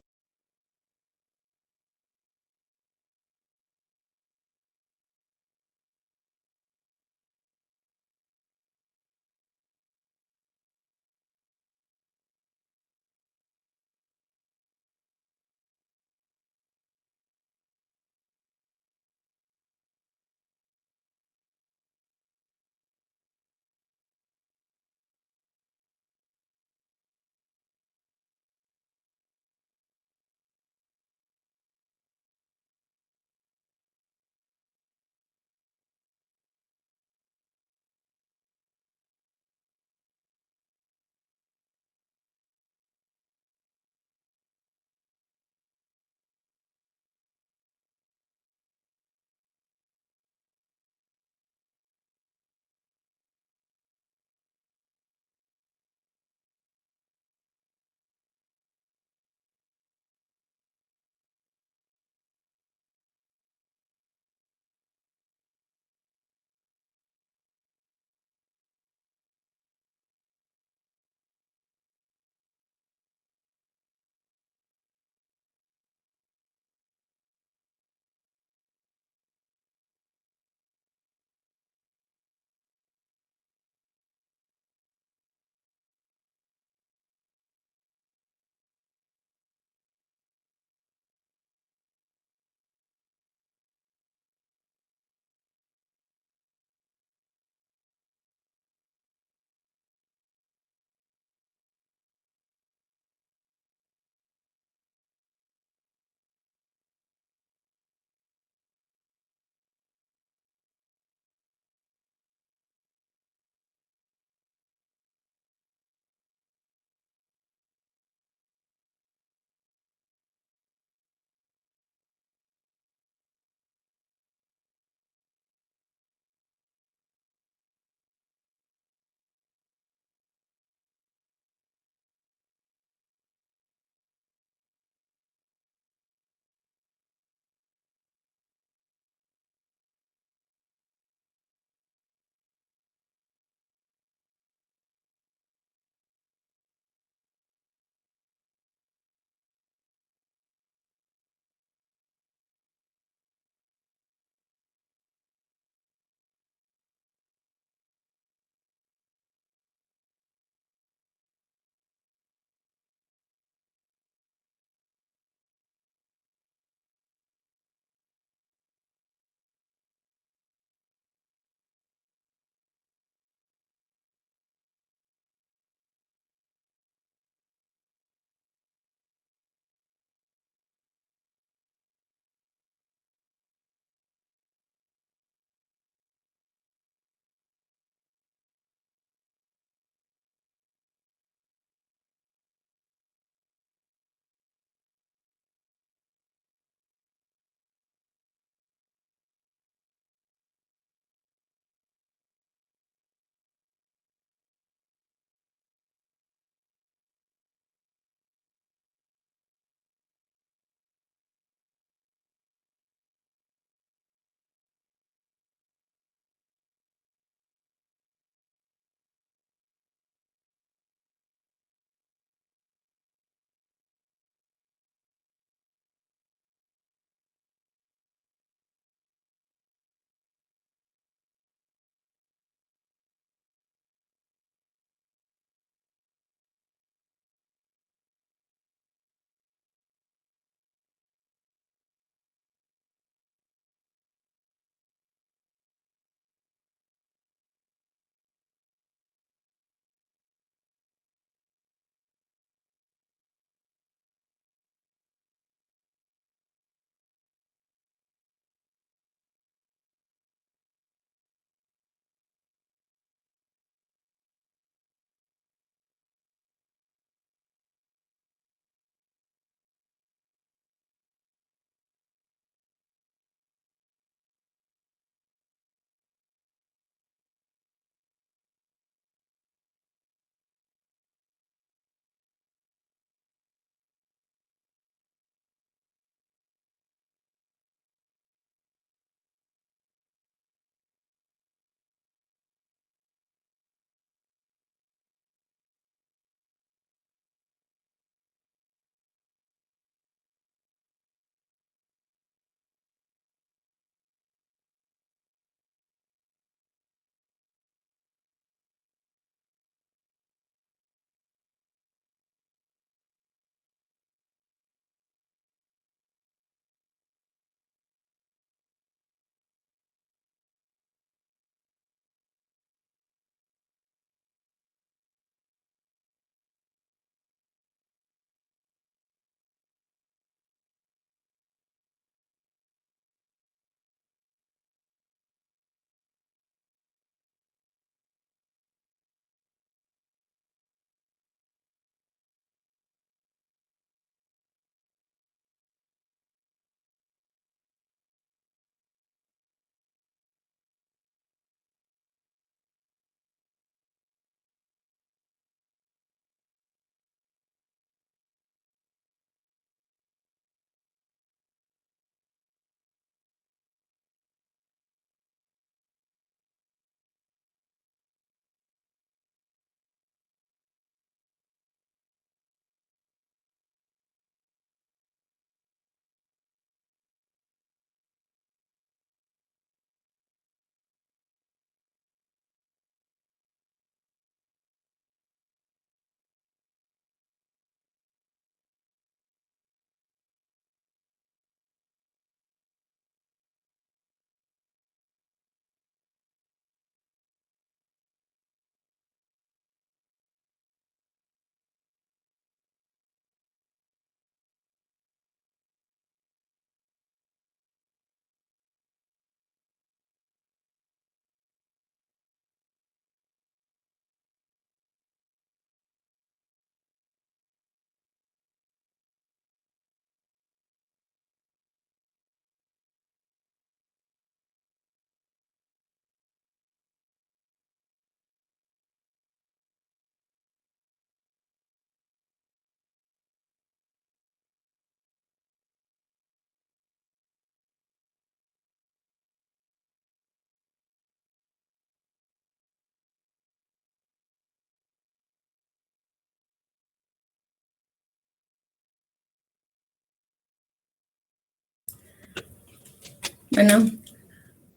Bueno,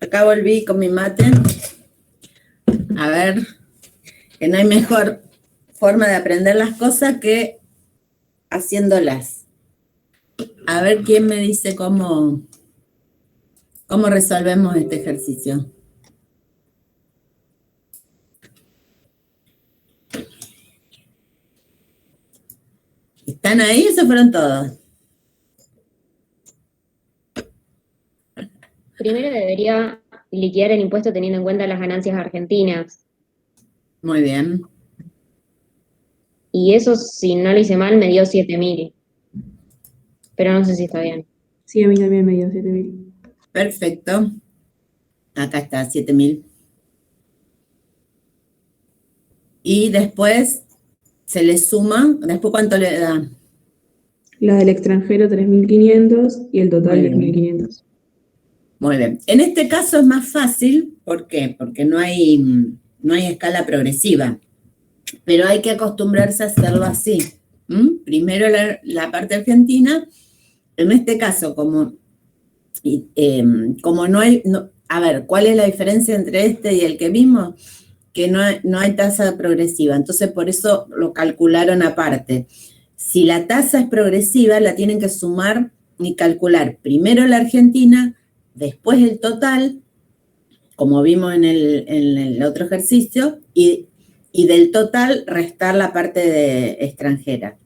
acá volví con mi mate. A ver, que no hay mejor forma de aprender las cosas que haciéndolas. A ver quién me dice cómo resolvemos este ejercicio. ¿Están ahí o se fueron todos? Primero debería liquidar el impuesto teniendo en cuenta las ganancias argentinas. Muy bien. Y eso, si no lo hice mal, me dio 7.000. Pero no sé si está bien. Sí, a mí también me dio 7.000. Perfecto. Acá está, 7.000. Y después se le suma, ¿después cuánto le da? La del extranjero 3.500 y el total Muy bien. 10.500. Muy bien. En este caso es más fácil, ¿por qué? Porque no hay escala progresiva, pero hay que acostumbrarse a hacerlo así. Primero la parte argentina, en este caso, como no hay, a ver, ¿cuál es la diferencia entre este y el que vimos? Que no hay tasa progresiva, entonces por eso lo calcularon aparte. Si la tasa es progresiva, la tienen que sumar y calcular primero la Argentina, después el total, como vimos en el otro ejercicio, y del total restar la parte de extranjera.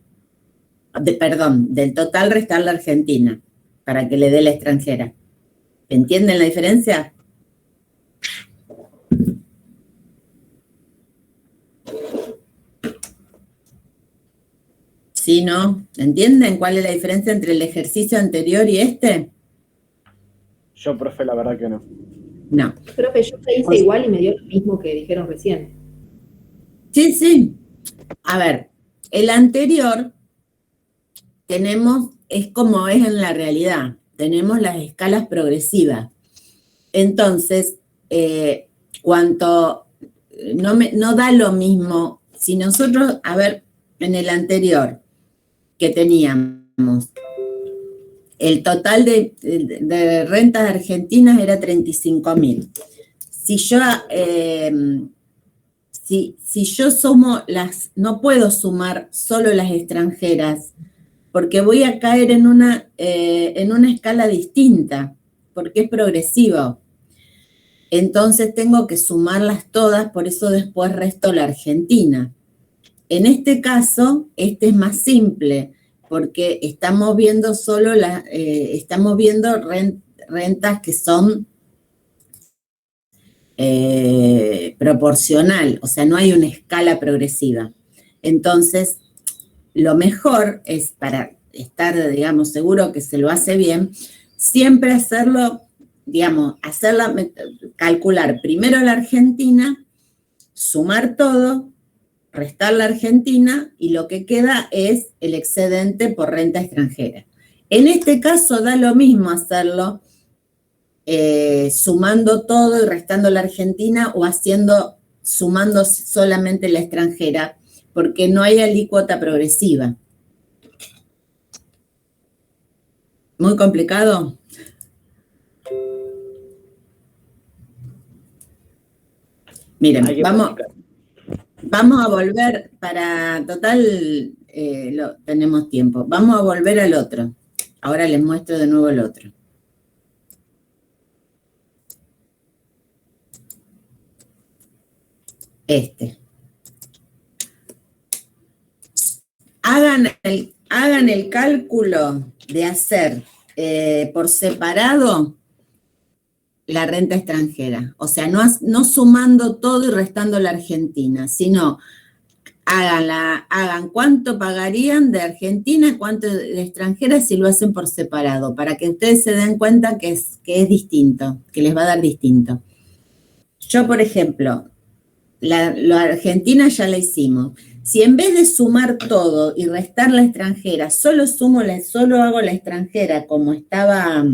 Del total restar la Argentina, para que le dé la extranjera. ¿Entienden la diferencia? ¿Sí, no? ¿Entienden cuál es la diferencia entre el ejercicio anterior y este? Yo, profe, la verdad que no. No. Profe, yo te hice igual y me dio lo mismo que dijeron recién. Sí, sí. A ver, el anterior es como es en la realidad, tenemos las escalas progresivas. Entonces, no da lo mismo, si nosotros, a ver, en el anterior que teníamos, el total de rentas argentinas era 35.000. Si yo sumo no puedo sumar solo las extranjeras, porque voy a caer en una escala distinta, porque es progresivo. Entonces tengo que sumarlas todas, por eso después resto la Argentina. En este caso, este es más simple, porque estamos viendo rentas que son proporcional, o sea, no hay una escala progresiva. Entonces, lo mejor es, para estar, digamos, seguro que se lo hace bien, siempre hacerlo, digamos, calcular primero la Argentina, sumar todo, restar la Argentina y lo que queda es el excedente por renta extranjera. En este caso da lo mismo hacerlo sumando todo y restando la Argentina o sumando solamente la extranjera, porque no hay alícuota progresiva. ¿Muy complicado? Miren, vamos a volver total, tenemos tiempo. Vamos a volver al otro. Ahora les muestro de nuevo el otro. Hagan el cálculo de hacer por separado la renta extranjera. O sea, no sumando todo y restando la Argentina, sino hagan cuánto pagarían de Argentina, cuánto de extranjera si lo hacen por separado, para que ustedes se den cuenta que es distinto, que les va a dar distinto. Yo, por ejemplo, la Argentina ya la hicimos. Si en vez de sumar todo y restar la extranjera, solo hago la extranjera como estaba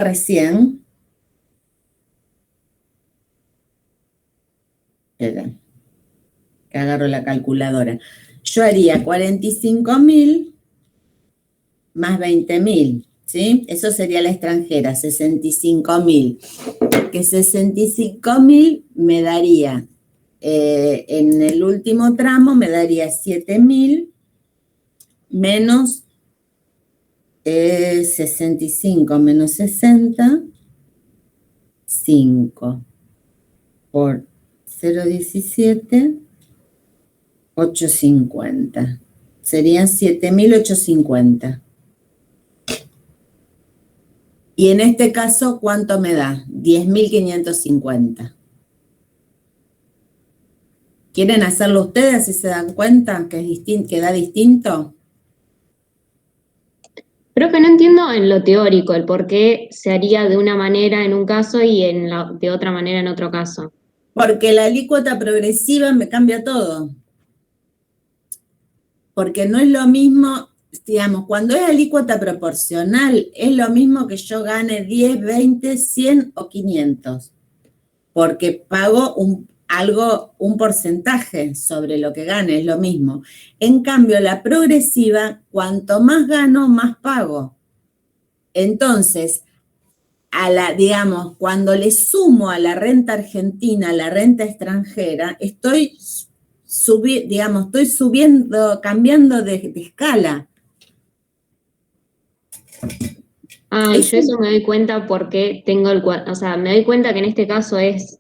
recién, espera, que agarro la calculadora, yo haría 45.000 más 20.000. ¿sí? Eso sería la extranjera, 65.000. Que 65.000 me daría, en el último tramo me daría 7.000 menos 65 menos 60, 5 por 0,17, 850. Serían 7.850. Y en este caso, ¿cuánto me da? 10.550. ¿Quieren hacerlo ustedes así se dan cuenta que, que da distinto? Creo que no entiendo en lo teórico el por qué se haría de una manera en un caso y de otra manera en otro caso. Porque la alícuota progresiva me cambia todo. Porque no es lo mismo, digamos, cuando es alícuota proporcional, es lo mismo que yo gane 10, 20, 100 o 500. Porque pago un porcentaje sobre lo que gane, es lo mismo. En cambio, la progresiva, cuanto más gano, más pago. Entonces, digamos, cuando le sumo a la renta argentina, a la renta extranjera, estoy subiendo, cambiando de escala. Y yo eso me doy cuenta porque tengo o sea, me doy cuenta que en este caso es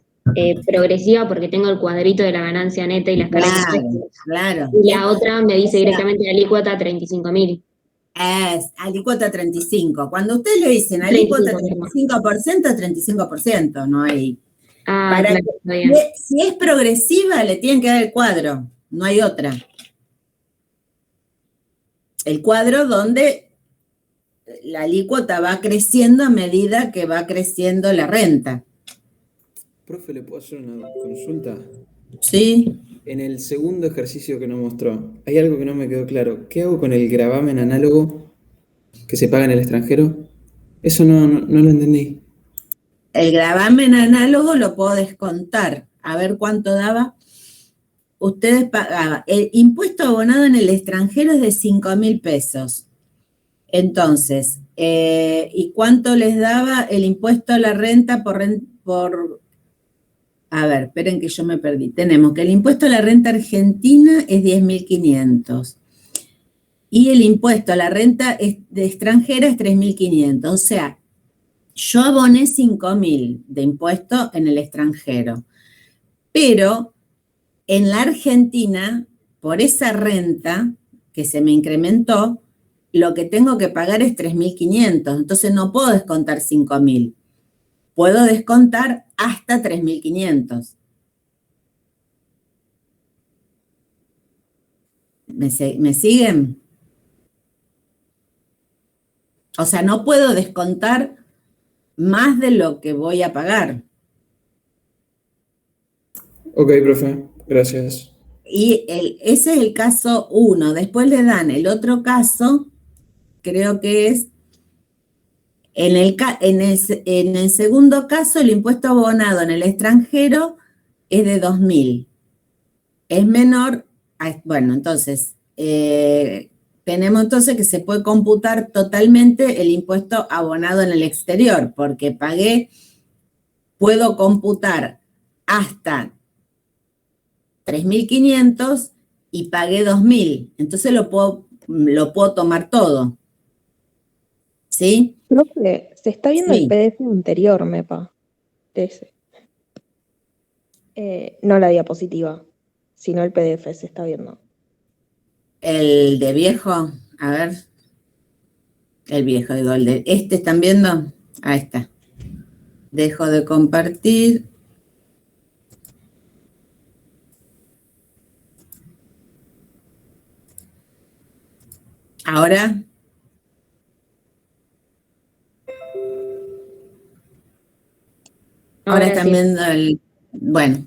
progresiva porque tengo el cuadrito de la ganancia neta y la escala de impuestos. Claro. Y la otra me dice directamente la alícuota 35.000. Es alícuota 35. Cuando ustedes le dicen alícuota 35%, 35%, no hay. Claro, Si es progresiva, le tienen que dar el cuadro, no hay otra. El cuadro donde la alícuota va creciendo a medida que va creciendo la renta. Profe, ¿le puedo hacer una consulta? Sí. En el segundo ejercicio que nos mostró, hay algo que no me quedó claro. ¿Qué hago con el gravamen análogo que se paga en el extranjero? Eso no lo entendí. El gravamen análogo lo puedo descontar. A ver cuánto daba. Ustedes pagaban. El impuesto abonado en el extranjero es de 5.000 pesos. Entonces, ¿y cuánto les daba el impuesto a la renta por... A ver, esperen que yo me perdí. Tenemos que el impuesto a la renta argentina es 10.500. Y el impuesto a la renta de extranjera es 3.500. O sea, yo aboné 5.000 de impuesto en el extranjero. Pero en la Argentina, por esa renta que se me incrementó, lo que tengo que pagar es 3.500. Entonces no puedo descontar 5.000. Puedo descontar hasta 3.500. ¿Me siguen? O sea, no puedo descontar más de lo que voy a pagar. Ok, profe, gracias. Y ese es el caso 1. Después le dan el otro caso, creo que es, en el segundo caso, el impuesto abonado en el extranjero es de 2.000. Es menor, bueno, entonces, tenemos entonces que se puede computar totalmente el impuesto abonado en el exterior, porque puedo computar hasta 3.500 y pagué 2.000. Entonces lo puedo tomar todo. ¿Sí? Profe, se está viendo Sí. el PDF anterior, MEPA. Ese. No la diapositiva, sino el PDF se está viendo. El de viejo, a ver. El viejo, digo, el de este, ¿están viendo? Ahí está. Dejo de compartir. Ahora. Ahora están viendo el... Bueno,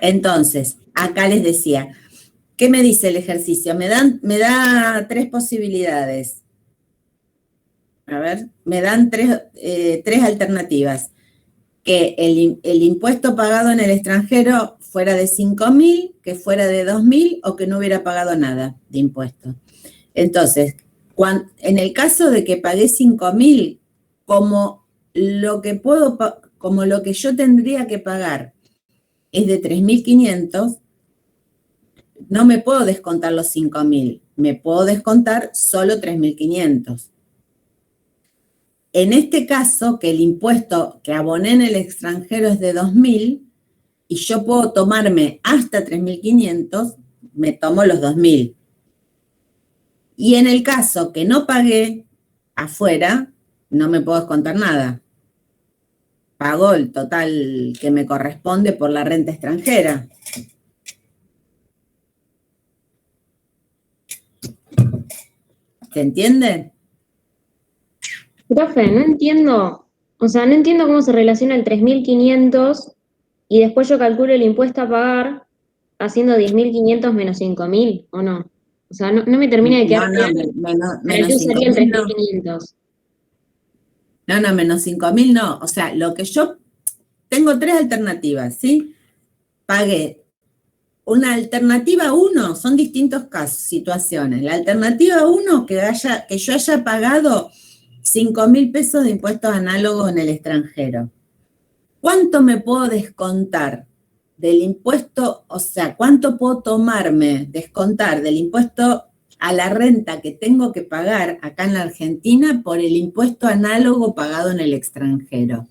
entonces, acá les decía, ¿qué me dice el ejercicio? Me da 3 posibilidades. A ver, me dan 3 alternativas. Que el impuesto pagado en el extranjero fuera de 5.000, que fuera de 2.000 o que no hubiera pagado nada de impuesto. Entonces, En el caso de que pagué 5.000, como lo que yo tendría que pagar es de 3.500, no me puedo descontar los 5.000, me puedo descontar solo 3.500. En este caso, que el impuesto que aboné en el extranjero es de 2.000 y yo puedo tomarme hasta 3.500, me tomo los 2.000. Y en el caso que no pagué afuera, no me puedo descontar nada. Pago el total que me corresponde por la renta extranjera. ¿Se entiende? Profe, no entiendo, o sea, no entiendo cómo se relaciona el 3.500 y después yo calculo el impuesto a pagar haciendo 10.500 menos 5.000, ¿o no? O sea, no me termina de quedar claro. Menos Yo usaría el 5.000 3.500. No, menos 5.000 no. O sea, lo que yo tengo 3 alternativas, ¿sí? Pagué. Una alternativa 1, son distintos casos, situaciones. La alternativa 1, que yo haya pagado 5.000 pesos de impuestos análogos en el extranjero. ¿Cuánto me puedo descontar del impuesto? O sea, ¿cuánto puedo descontar del impuesto a la renta que tengo que pagar acá en la Argentina por el impuesto análogo pagado en el extranjero?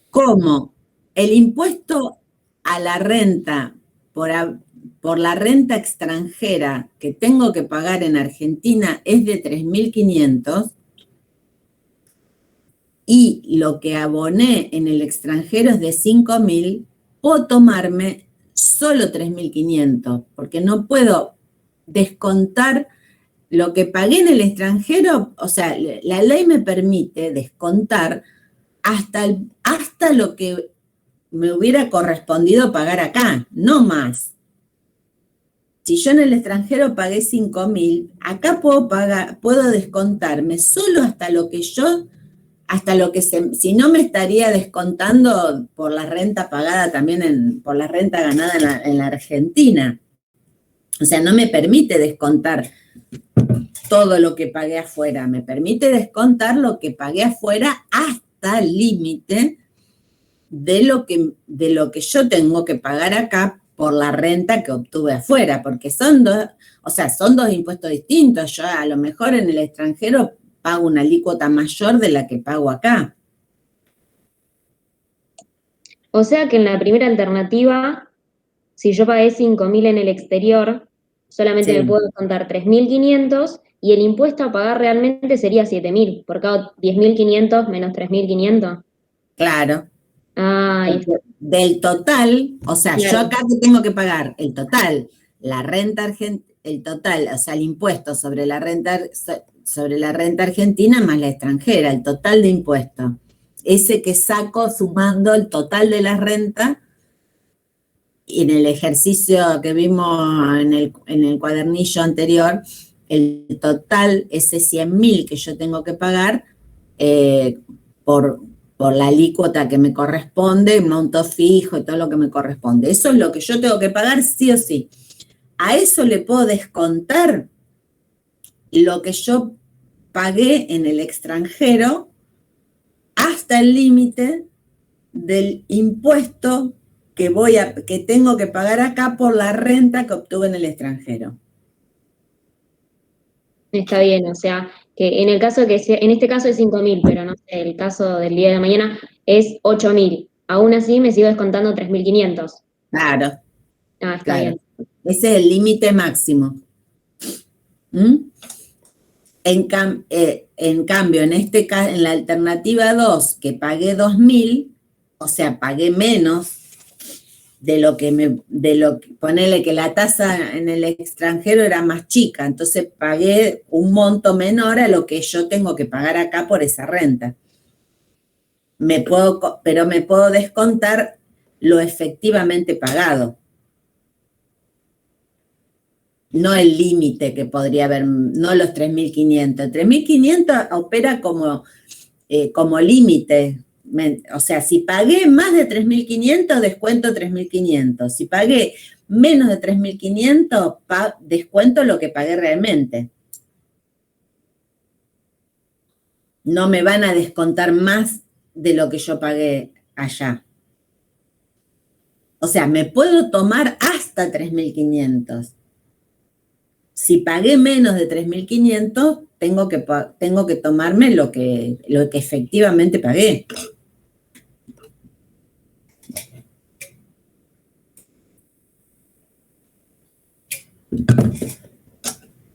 ¿Cómo? El impuesto a la renta por la renta extranjera que tengo que pagar en Argentina es de 3.500 y lo que aboné en el extranjero es de 5.000, puedo tomarme solo 3.500 porque no puedo descontar lo que pagué en el extranjero. O sea, la ley me permite descontar hasta lo que me hubiera correspondido pagar acá, no más. Si yo en el extranjero pagué 5.000, acá puedo descontarme solo hasta lo que si no me estaría descontando por la renta pagada también por la renta ganada en la Argentina. O sea, no me permite descontar todo lo que pagué afuera, me permite descontar lo que pagué afuera hasta el límite de lo que yo tengo que pagar acá por la renta que obtuve afuera, porque son dos impuestos distintos. Yo a lo mejor en el extranjero pago una alícuota mayor de la que pago acá. O sea que en la primera alternativa, si yo pagué 5.000 en el exterior, solamente Sí. me puedo descontar 3.500 y el impuesto a pagar realmente sería 7.000, porque hago 10.500 menos 3.500. Claro. Del total, o sea, claro. Yo acá te tengo que pagar el total, la renta el total, o sea, el impuesto sobre la renta argentina más la extranjera, el total de impuestos. Ese que saco sumando el total de la renta, y en el ejercicio que vimos en el cuadernillo anterior, el total, ese 100.000 que yo tengo que pagar por la alícuota que me corresponde, monto fijo y todo lo que me corresponde. Eso es lo que yo tengo que pagar sí o sí. A eso le puedo descontar lo que yo pagué en el extranjero hasta el límite del impuesto que tengo que pagar acá por la renta que obtuve en el extranjero. Está bien, o sea, que en este caso es 5.000, pero no sé, el caso del día de mañana es 8.000. Aún así me sigo descontando 3.500. Claro. Está bien. Ese es el límite máximo. En cambio, en la alternativa 2, que pagué 2.000, o sea, pagué menos de lo que ponele que la tasa en el extranjero era más chica, entonces pagué un monto menor a lo que yo tengo que pagar acá por esa renta. Pero me puedo descontar lo efectivamente pagado. No el límite que podría haber, no los 3.500. 3.500 opera como límite. O sea, si pagué más de 3.500, descuento 3.500. Si pagué menos de 3.500, descuento lo que pagué realmente. no me van a descontar más de lo que yo pagué allá. O sea, me puedo tomar hasta 3.500. Si pagué menos de 3.500, tengo que tomarme lo que efectivamente pagué.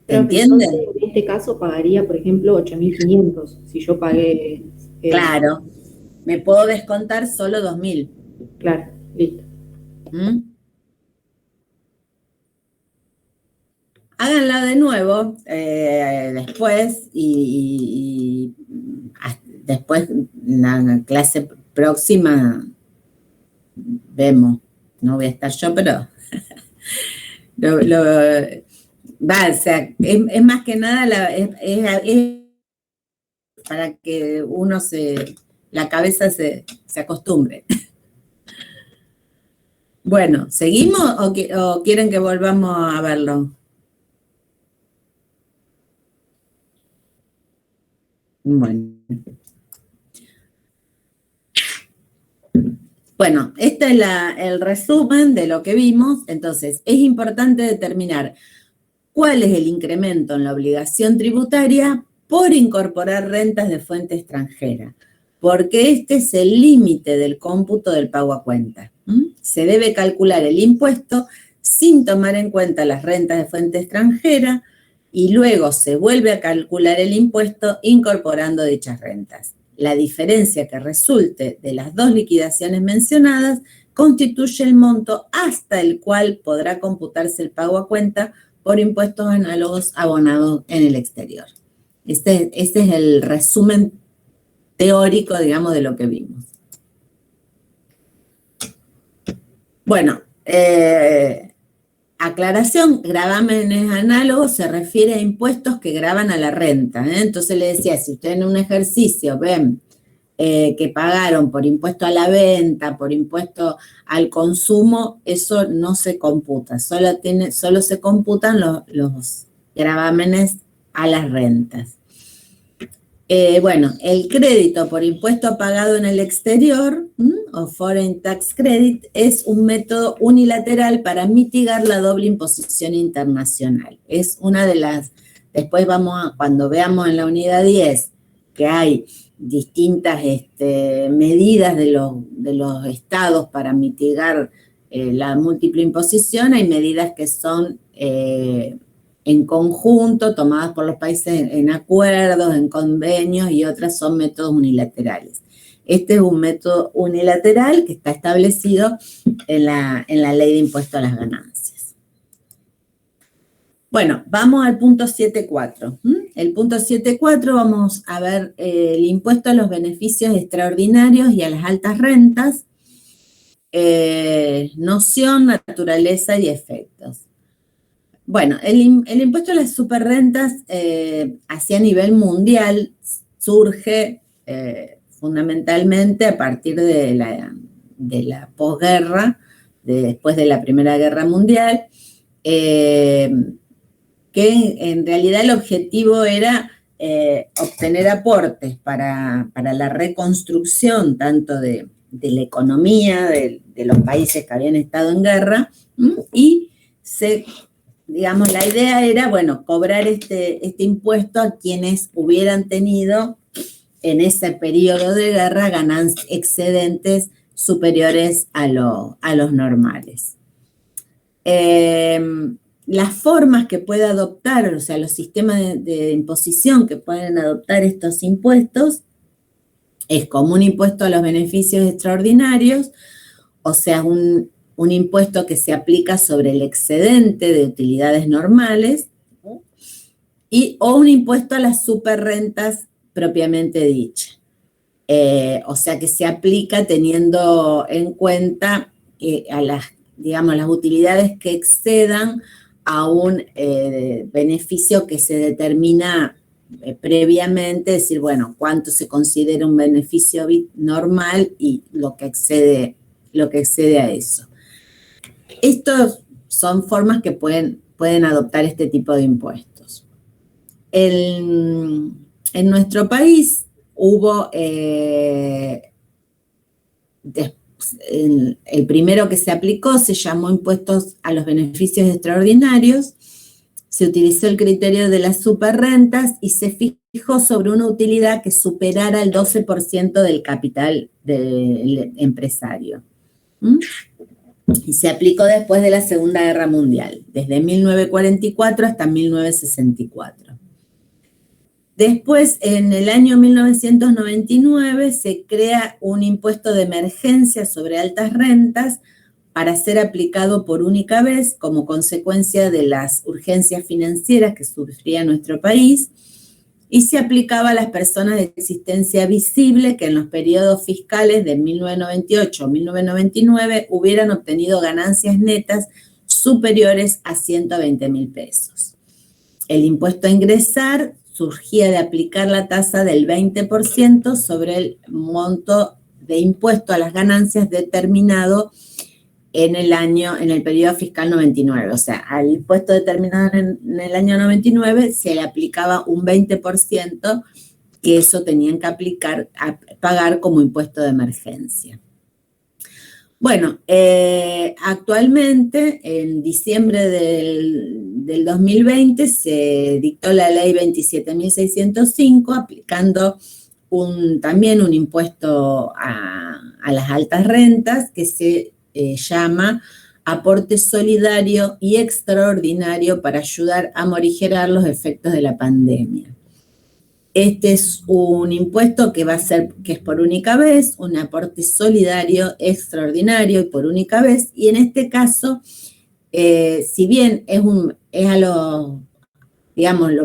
Pero ¿Entienden? entonces, en este caso pagaría, por ejemplo, 8.500 si yo pagué. Claro, me puedo descontar solo 2.000. Claro, listo. ¿Mm? Háganla de nuevo después y después en la clase próxima vemos. No voy a estar yo, pero o sea, es más que nada es para que uno la cabeza se acostumbre. Bueno, ¿seguimos o quieren que volvamos a verlo? Bueno, este es el resumen de lo que vimos. Entonces, es importante determinar cuál es el incremento en la obligación tributaria por incorporar rentas de fuente extranjera, porque este es el límite del cómputo del pago a cuenta. Se debe calcular el impuesto sin tomar en cuenta las rentas de fuente extranjera y luego se vuelve a calcular el impuesto incorporando dichas rentas. La diferencia que resulte de las dos liquidaciones mencionadas constituye el monto hasta el cual podrá computarse el pago a cuenta por impuestos análogos abonados en el exterior. Este es el resumen teórico, digamos, de lo que vimos. Bueno, aclaración, gravámenes análogos se refiere a impuestos que gravan a la renta. Entonces le decía, si ustedes en un ejercicio ven que pagaron por impuesto a la venta, por impuesto al consumo, eso no se computa, solo se computan los gravámenes a las rentas. Bueno, el crédito por impuesto pagado en el exterior, o Foreign Tax Credit, es un método unilateral para mitigar la doble imposición internacional. Es una de las, después cuando veamos en la unidad 10 que hay distintas medidas de los estados para mitigar la múltiple imposición, hay medidas que son en conjunto, tomadas por los países en acuerdos, en convenios, y otras son métodos unilaterales. Este es un método unilateral que está establecido en la Ley de Impuesto a las Ganancias. Bueno, vamos al punto 7.4. El punto 7.4 vamos a ver el impuesto a los beneficios extraordinarios y a las altas rentas, noción, naturaleza y efectos. Bueno, el impuesto a las superrentas así a nivel mundial surge fundamentalmente a partir de la posguerra, después de la Primera Guerra Mundial, que en realidad el objetivo era obtener aportes para la reconstrucción tanto de la economía de los países que habían estado en guerra, y digamos, la idea era, bueno, cobrar este impuesto a quienes hubieran tenido en ese periodo de guerra ganancias excedentes superiores a los normales. Las formas que puede adoptar, o sea, los sistemas de imposición que pueden adoptar estos impuestos es como un impuesto a los beneficios extraordinarios, o sea, un impuesto que se aplica sobre el excedente de utilidades normales, o un impuesto a las superrentas propiamente dicha. O sea, que se aplica teniendo en cuenta a las utilidades que excedan a un beneficio que se determina previamente, decir, bueno, cuánto se considera un beneficio normal y lo que excede a eso. Estas son formas que pueden adoptar este tipo de impuestos. En nuestro país hubo el primero que se aplicó se llamó impuestos a los beneficios extraordinarios, se utilizó el criterio de las superrentas y se fijó sobre una utilidad que superara el 12% del capital del empresario. Y se aplicó después de la Segunda Guerra Mundial, desde 1944 hasta 1964. Después, en el año 1999, se crea un impuesto de emergencia sobre altas rentas para ser aplicado por única vez como consecuencia de las urgencias financieras que sufría nuestro país, y se aplicaba a las personas de existencia visible que en los periodos fiscales de 1998 o 1999 hubieran obtenido ganancias netas superiores a 120.000 pesos. El impuesto a ingresar surgía de aplicar la tasa del 20% sobre el monto de impuesto a las ganancias determinado en el periodo fiscal 99. O sea, al impuesto determinado en el año 99 se le aplicaba un 20%, que eso tenían que pagar como impuesto de emergencia. Bueno, actualmente, en diciembre del 2020, se dictó la ley 27.605, aplicando también un impuesto a las altas rentas, que se llama aporte solidario y extraordinario para ayudar a morigerar los efectos de la pandemia. Este es un impuesto que es por única vez, un aporte solidario, extraordinario y por única vez, y en este caso, si bien lo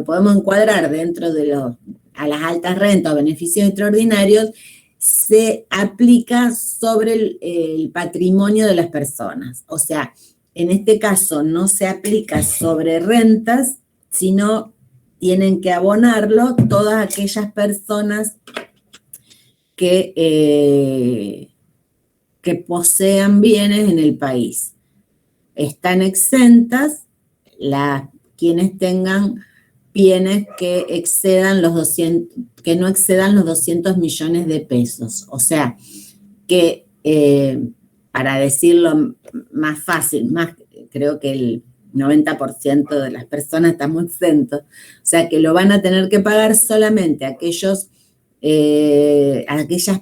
podemos encuadrar dentro de a las altas rentas o beneficios extraordinarios, se aplica sobre el patrimonio de las personas. O sea, en este caso no se aplica sobre rentas, sino tienen que abonarlo todas aquellas personas que posean bienes en el país. Están exentas quienes tengan bienes que no excedan los 200 millones de pesos. O sea, que para decirlo más fácil, creo que el 90% de las personas estamos exentos. O sea, que lo van a tener que pagar solamente aquellas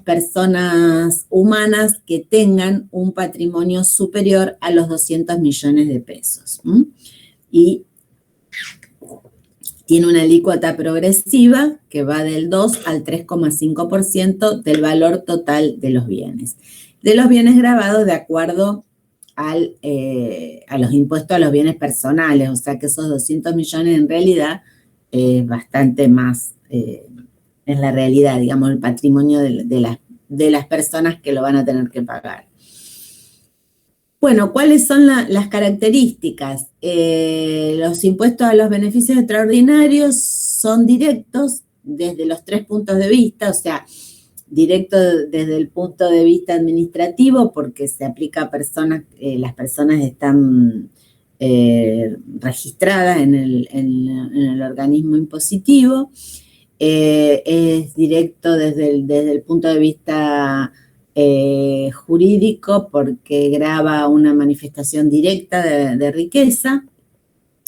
personas humanas que tengan un patrimonio superior a los 200 millones de pesos. Y tiene una alícuota progresiva que va del 2 al 3,5% del valor total de los bienes. De los bienes gravados de acuerdo a los impuestos a los bienes personales, o sea que esos 200 millones en realidad es bastante más, en la realidad, digamos, el patrimonio de las personas que lo van a tener que pagar. Bueno, ¿cuáles son las características? Los impuestos a los beneficios extraordinarios son directos desde los 3 puntos de vista, o sea, directo desde el punto de vista administrativo, porque se aplica a personas, las personas están registradas en el organismo impositivo. Es directo desde el punto de vista jurídico, porque grava una manifestación directa de riqueza,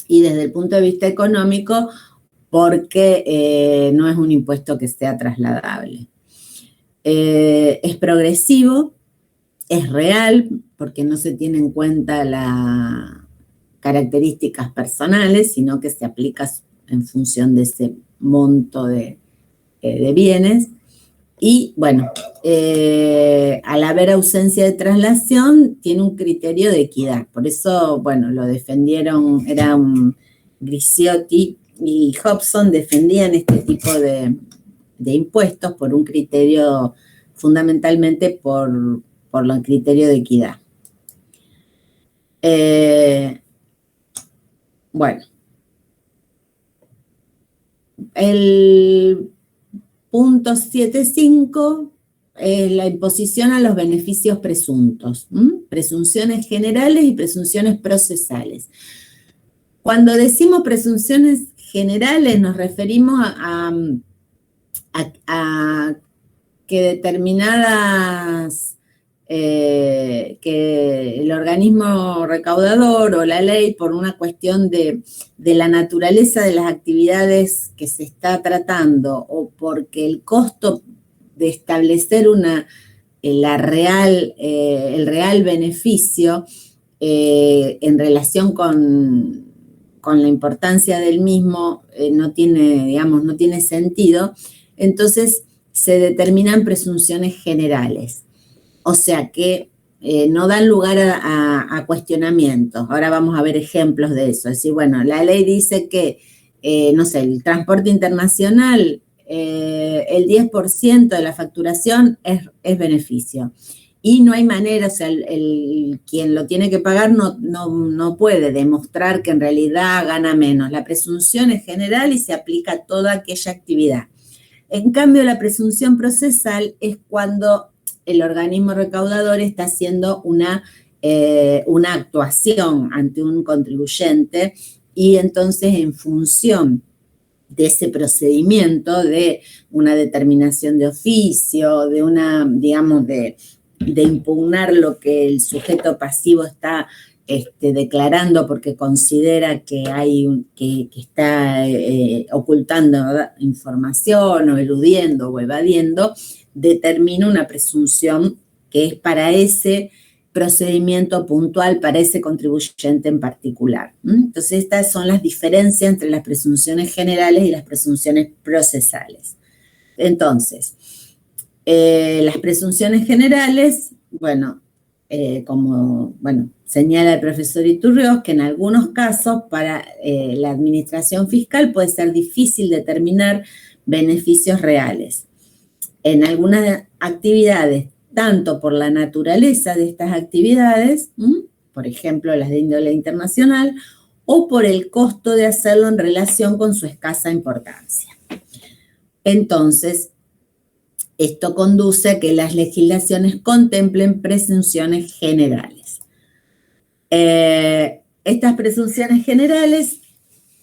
y desde el punto de vista económico, porque no es un impuesto que sea trasladable. Es progresivo, es real, porque no se tiene en cuenta las características personales, sino que se aplica en función de ese monto de bienes. Y bueno, al haber ausencia de traslación, tiene un criterio de equidad. Por eso, bueno, lo defendieron, Grisciotti y Hobson defendían este tipo de impuestos por un criterio, fundamentalmente por el criterio de equidad. Bueno, el punto 7.5 es la imposición a los beneficios presuntos, presunciones generales y presunciones procesales. Cuando decimos presunciones generales nos referimos a a que determinadas, que el organismo recaudador o la ley, por una cuestión de la naturaleza de las actividades que se está tratando, o porque el costo de establecer el real beneficio en relación con la importancia del mismo no tiene sentido, entonces se determinan presunciones generales, o sea que no dan lugar a cuestionamientos. Ahora vamos a ver ejemplos de eso. Es decir, bueno, la ley dice que, no sé, el transporte internacional, el 10% de la facturación es beneficio. Y no hay manera, o sea, quien lo tiene que pagar no puede demostrar que en realidad gana menos. La presunción es general y se aplica a toda aquella actividad. En cambio, la presunción procesal es cuando el organismo recaudador está haciendo una actuación ante un contribuyente y entonces en función de ese procedimiento de una determinación de oficio, de una, digamos, de impugnar lo que el sujeto pasivo está declarando porque considera que que está ocultando, ¿verdad?, información o eludiendo o evadiendo, determina una presunción que es para ese procedimiento puntual, para ese contribuyente en particular. Entonces, estas son las diferencias entre las presunciones generales y las presunciones procesales. Entonces, las presunciones generales, como señala el profesor Iturriós, que en algunos casos para la administración fiscal puede ser difícil determinar beneficios reales. En algunas actividades, tanto por la naturaleza de estas actividades, por ejemplo, las de índole internacional, o por el costo de hacerlo en relación con su escasa importancia. Entonces, esto conduce a que las legislaciones contemplen presunciones generales. Estas presunciones generales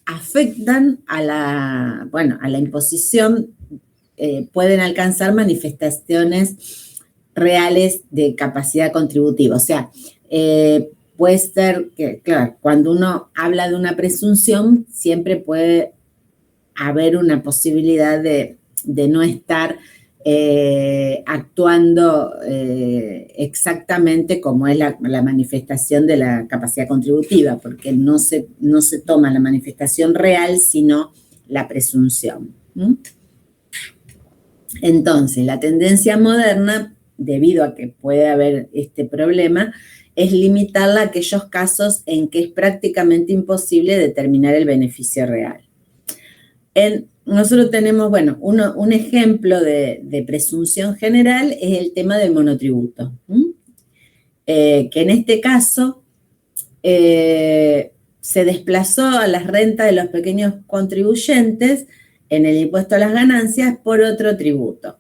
afectan a la imposición, pueden alcanzar manifestaciones reales de capacidad contributiva. O sea, puede ser que, claro, cuando uno habla de una presunción, siempre puede haber una posibilidad de no estar actuando exactamente como es la manifestación de la capacidad contributiva, porque no se toma la manifestación real, sino la presunción. Entonces, la tendencia moderna, debido a que puede haber este problema, es limitarla a aquellos casos en que es prácticamente imposible determinar el beneficio real. Nosotros tenemos, un ejemplo de presunción general es el tema del monotributo, que en este caso se desplazó a las rentas de los pequeños contribuyentes en el impuesto a las ganancias por otro tributo.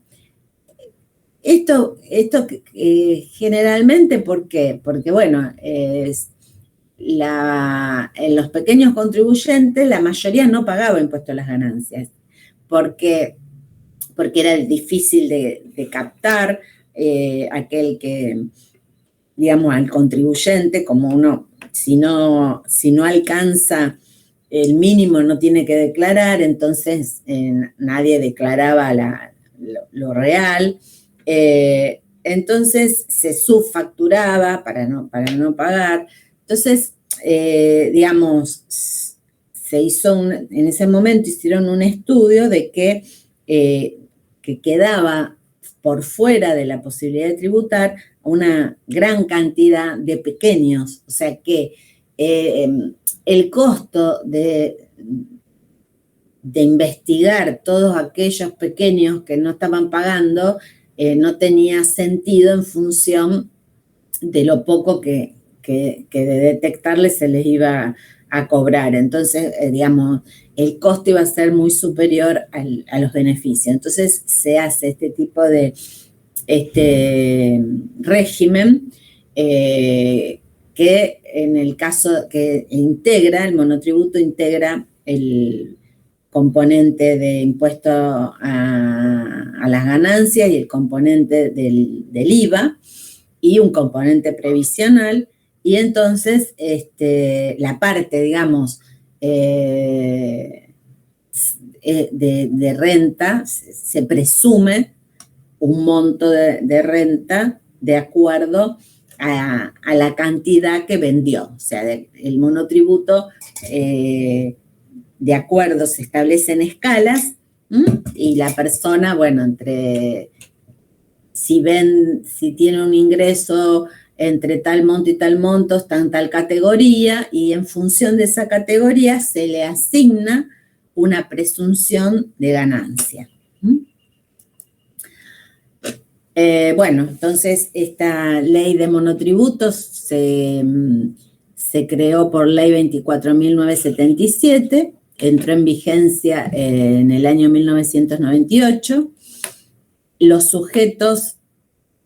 Esto generalmente, ¿por qué? Porque, en los pequeños contribuyentes la mayoría no pagaba impuesto a las ganancias, porque era difícil de captar aquel que, digamos, al contribuyente, como uno, si no alcanza el mínimo no tiene que declarar, entonces nadie declaraba lo real. Entonces se subfacturaba para no pagar. Entonces, digamos, en ese momento hicieron un estudio de que quedaba por fuera de la posibilidad de tributar una gran cantidad de pequeños, o sea que el costo de investigar todos aquellos pequeños que no estaban pagando no tenía sentido en función de lo poco que de detectarles se les iba a cobrar. Entonces, digamos, el costo iba a ser muy superior a los beneficios. Entonces, se hace este tipo de régimen que en el caso que integra, el monotributo integra componente de impuesto a las ganancias y el componente del IVA y un componente previsional, y entonces la parte, digamos, de renta, se presume un monto de renta de acuerdo a la cantidad que vendió. O sea, el monotributo, de acuerdo, se establecen escalas, y la persona, bueno, si tiene un ingreso entre tal monto y tal monto, está en tal categoría, y en función de esa categoría se le asigna una presunción de ganancia. Bueno, entonces esta ley de monotributos se creó por ley 24.977, entró en vigencia en el año 1998. Los sujetos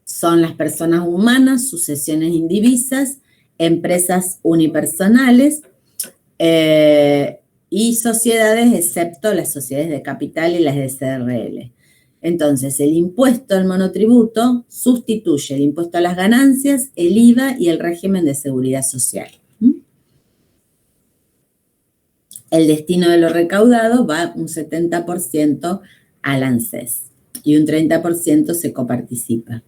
son las personas humanas, sucesiones indivisas, empresas unipersonales y sociedades, excepto las sociedades de capital y las de SRL. Entonces, el impuesto al monotributo sustituye el impuesto a las ganancias, el IVA y el régimen de seguridad social. El destino de lo recaudado va un 70% al ANSES y un 30% se coparticipa.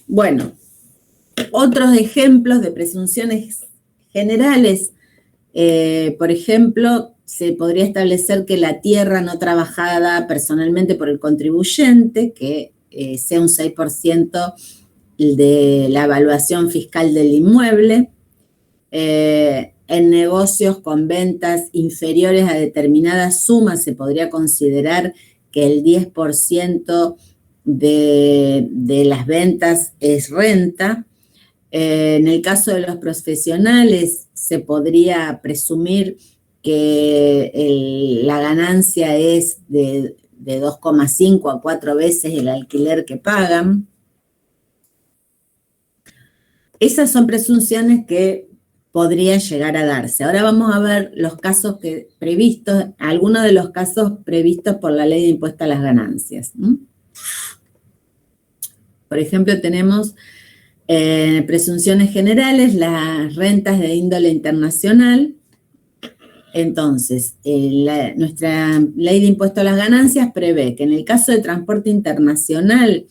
Bueno, otros ejemplos de presunciones generales, por ejemplo, se podría establecer que la tierra no trabajada personalmente por el contribuyente, que sea un 6% de la evaluación fiscal del inmueble, en negocios con ventas inferiores a determinadas sumas se podría considerar que el 10% de las ventas es renta. En el caso de los profesionales se podría presumir que la ganancia es de 2,5 a 4 veces el alquiler que pagan. Esas son presunciones que podrían llegar a darse. Ahora vamos a ver los casos previstos, algunos de los casos previstos por la ley de impuesto a las ganancias. Por ejemplo, tenemos presunciones generales, las rentas de índole internacional. Entonces, nuestra ley de impuesto a las ganancias prevé que en el caso de transporte internacional,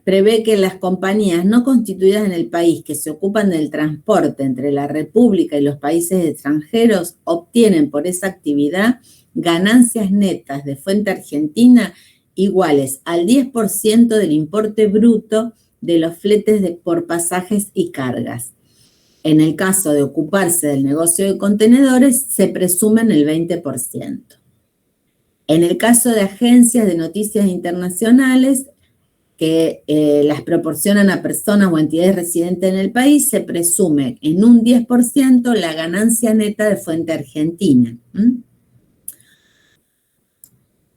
prevé que las compañías no constituidas en el país que se ocupan del transporte entre la República y los países extranjeros obtienen por esa actividad ganancias netas de fuente argentina iguales al 10% del importe bruto de los fletes por pasajes y cargas. En el caso de ocuparse del negocio de contenedores, se presumen el 20%. En el caso de agencias de noticias internacionales que las proporcionan a personas o entidades residentes en el país, se presume en un 10% la ganancia neta de fuente argentina.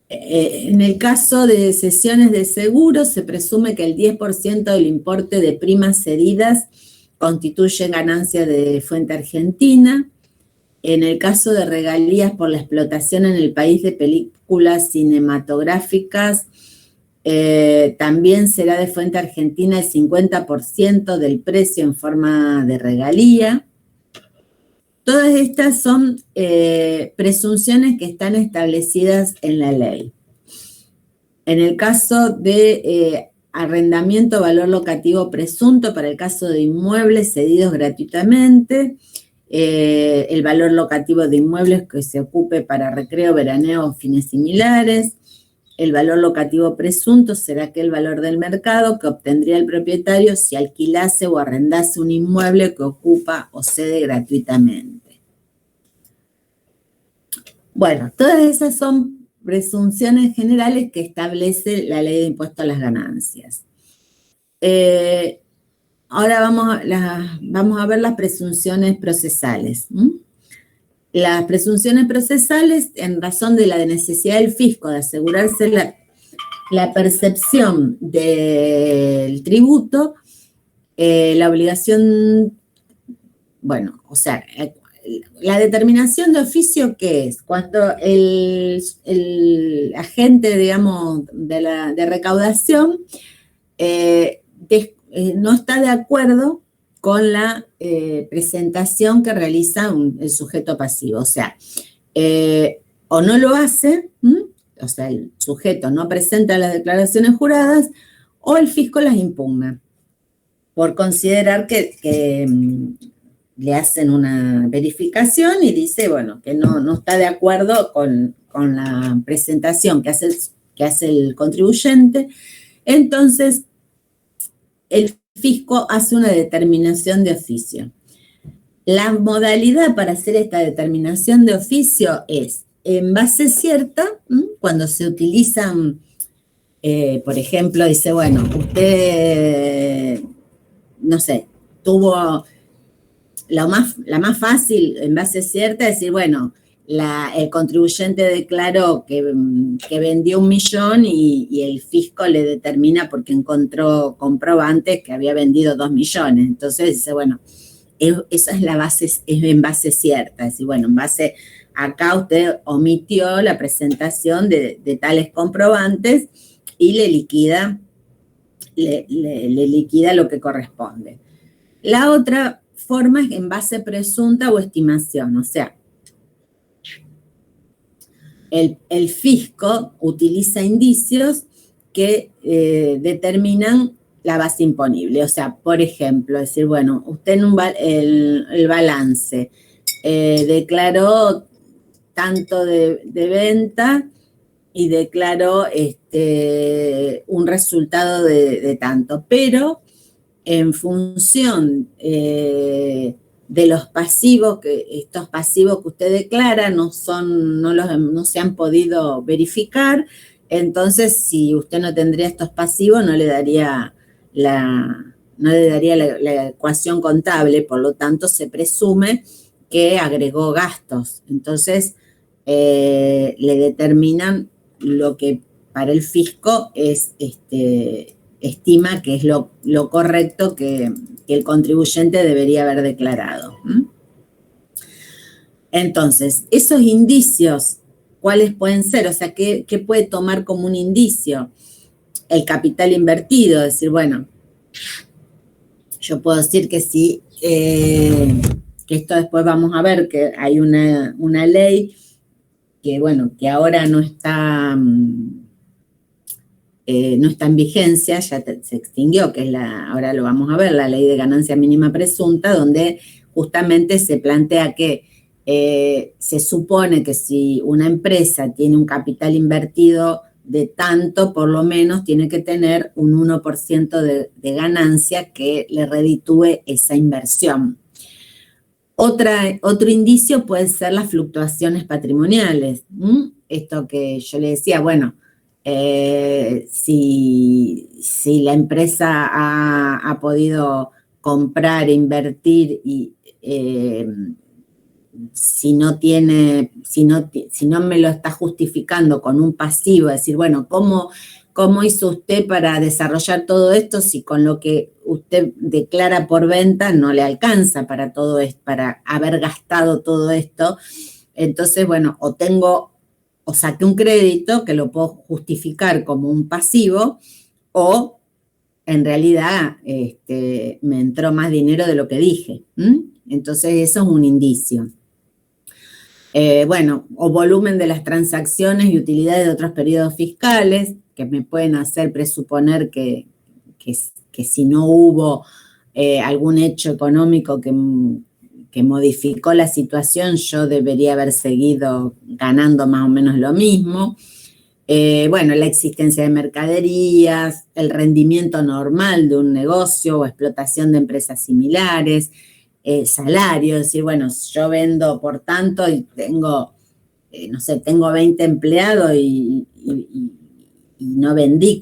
En el caso de cesiones de seguros, se presume que el 10% del importe de primas cedidas constituye ganancia de fuente argentina. En el caso de regalías por la explotación en el país de películas cinematográficas, también será de fuente argentina el 50% del precio en forma de regalía. Todas estas son presunciones que están establecidas en la ley. En el caso de arrendamiento valor locativo presunto, para el caso de inmuebles cedidos gratuitamente, el valor locativo de inmuebles que se ocupe para recreo, veraneo o fines similares. El valor locativo presunto será aquel valor del mercado que obtendría el propietario si alquilase o arrendase un inmueble que ocupa o cede gratuitamente. Bueno, todas esas son presunciones generales que establece la ley de impuesto a las ganancias. Ahora vamos a ver las presunciones procesales. Las presunciones procesales, en razón de la necesidad del fisco de asegurarse la percepción del tributo, la obligación bueno, o sea, la determinación de oficio, ¿qué es? Cuando el agente, digamos, de recaudación no está de acuerdo con la presentación que realiza el sujeto pasivo. O sea, o no lo hace, o sea, el sujeto no presenta las declaraciones juradas, o el fisco las impugna por considerar que le hacen una verificación y dice, bueno, que no está de acuerdo con la presentación que hace el contribuyente. Entonces, el fisco hace una determinación de oficio. La modalidad para hacer esta determinación de oficio es en base cierta, cuando se utilizan, por ejemplo, dice, bueno, usted, no sé, tuvo la más fácil en base cierta, es decir, bueno, el contribuyente declaró que vendió 1 millón y el fisco le determina porque encontró comprobantes que había vendido 2 millones. Entonces dice, bueno, esa es la base, es en base cierta. Es decir, bueno, en base, acá usted omitió la presentación de tales comprobantes y le liquida lo que corresponde. La otra forma es en base presunta o estimación, o sea, el fisco utiliza indicios que determinan la base imponible. O sea, por ejemplo, decir, bueno, usted en el balance declaró tanto de venta y declaró un resultado de tanto, pero en función de los pasivos, estos pasivos que usted declara no se han podido verificar, entonces si usted no tendría estos pasivos no le daría la ecuación contable, por lo tanto se presume que agregó gastos. Entonces le determinan lo que para el fisco es estima que es lo correcto que el contribuyente debería haber declarado. Entonces, esos indicios, ¿cuáles pueden ser? O sea, ¿qué puede tomar como un indicio? El capital invertido, decir, bueno, yo puedo decir que sí, que esto después vamos a ver que hay una ley que, bueno, que ahora no está en vigencia, ya se extinguió, que es ahora lo vamos a ver, la ley de ganancia mínima presunta, donde justamente se plantea que se supone que si una empresa tiene un capital invertido de tanto, por lo menos tiene que tener un 1% de ganancia que le reditúe esa inversión. Otro indicio puede ser las fluctuaciones patrimoniales. Esto que yo le decía, bueno, si la empresa ha podido comprar e invertir y si no me lo está justificando con un pasivo, es decir, bueno, ¿cómo hizo usted para desarrollar todo esto si con lo que usted declara por venta no le alcanza para todo esto, para haber gastado todo esto? Entonces, bueno, o saqué un crédito que lo puedo justificar como un pasivo, o en realidad me entró más dinero de lo que dije. Entonces eso es un indicio. Bueno, o volumen de las transacciones y utilidades de otros periodos fiscales, que me pueden hacer presuponer que si no hubo algún hecho económico que modificó la situación, yo debería haber seguido ganando más o menos lo mismo. Bueno, la existencia de mercaderías, el rendimiento normal de un negocio o explotación de empresas similares, salarios, es decir, bueno, yo vendo por tanto y tengo, no sé, tengo 20 empleados y no vendí,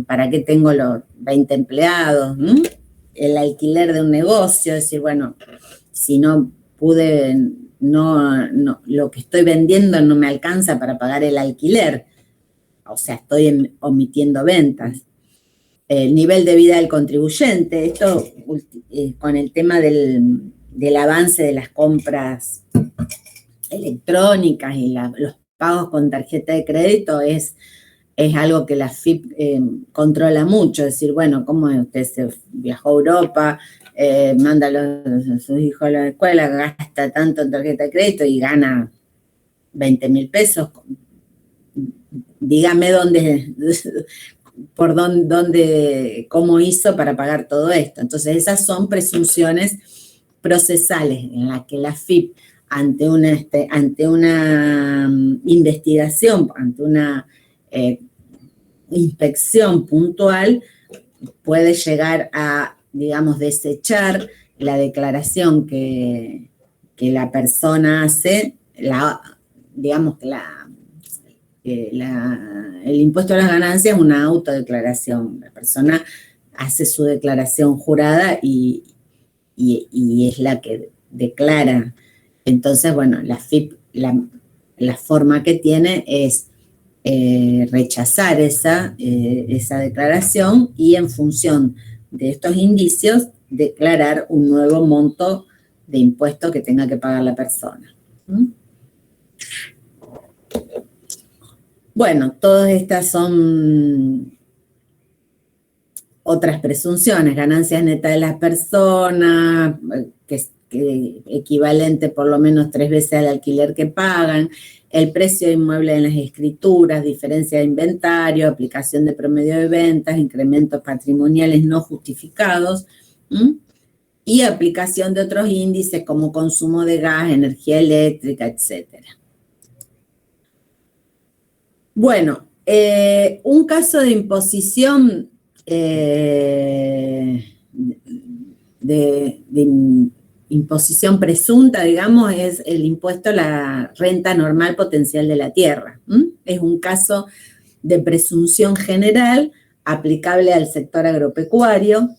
¿para qué tengo los 20 empleados? El alquiler de un negocio, es decir, bueno, si no pude, lo que estoy vendiendo no me alcanza para pagar el alquiler, o sea, estoy omitiendo ventas. El nivel de vida del contribuyente, esto con el tema del del avance de las compras electrónicas y los pagos con tarjeta de crédito es algo que la FIP controla mucho, es decir, bueno, ¿cómo usted se viajó a Europa, manda a sus hijos a la escuela, gasta tanto en tarjeta de crédito y gana 20.000 pesos? Dígame cómo hizo para pagar todo esto. Entonces, esas son presunciones procesales en las que la FIP, ante una investigación, ante una inspección puntual, puede llegar a, digamos, desechar la declaración que la persona hace, digamos que el impuesto a las ganancias es una autodeclaración. La persona hace su declaración jurada y es la que declara. Entonces, bueno, la FIP, la forma que tiene es rechazar esa declaración y en función de estos indicios declarar un nuevo monto de impuesto que tenga que pagar la persona. Bueno, todas estas son otras presunciones: ganancias netas de las personas, que equivalente por lo menos 3 veces al alquiler que pagan, el precio de inmueble en las escrituras, diferencia de inventario, aplicación de promedio de ventas, incrementos patrimoniales no justificados, y aplicación de otros índices como consumo de gas, energía eléctrica, etcétera. Bueno, un caso de imposición imposición presunta, digamos, es el impuesto a la renta normal potencial de la tierra. Es un caso de presunción general aplicable al sector agropecuario.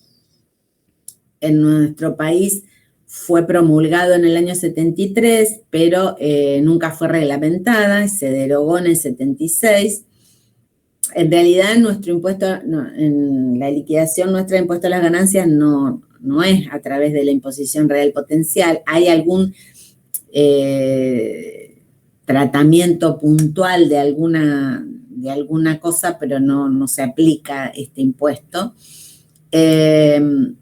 En nuestro país fue promulgado en el año 73, pero nunca fue reglamentada, se derogó en el 76. En realidad, nuestro impuesto, en la liquidación nuestra de impuesto a las ganancias no es a través de la imposición real potencial. Hay algún tratamiento puntual de alguna cosa, pero no se aplica este impuesto. El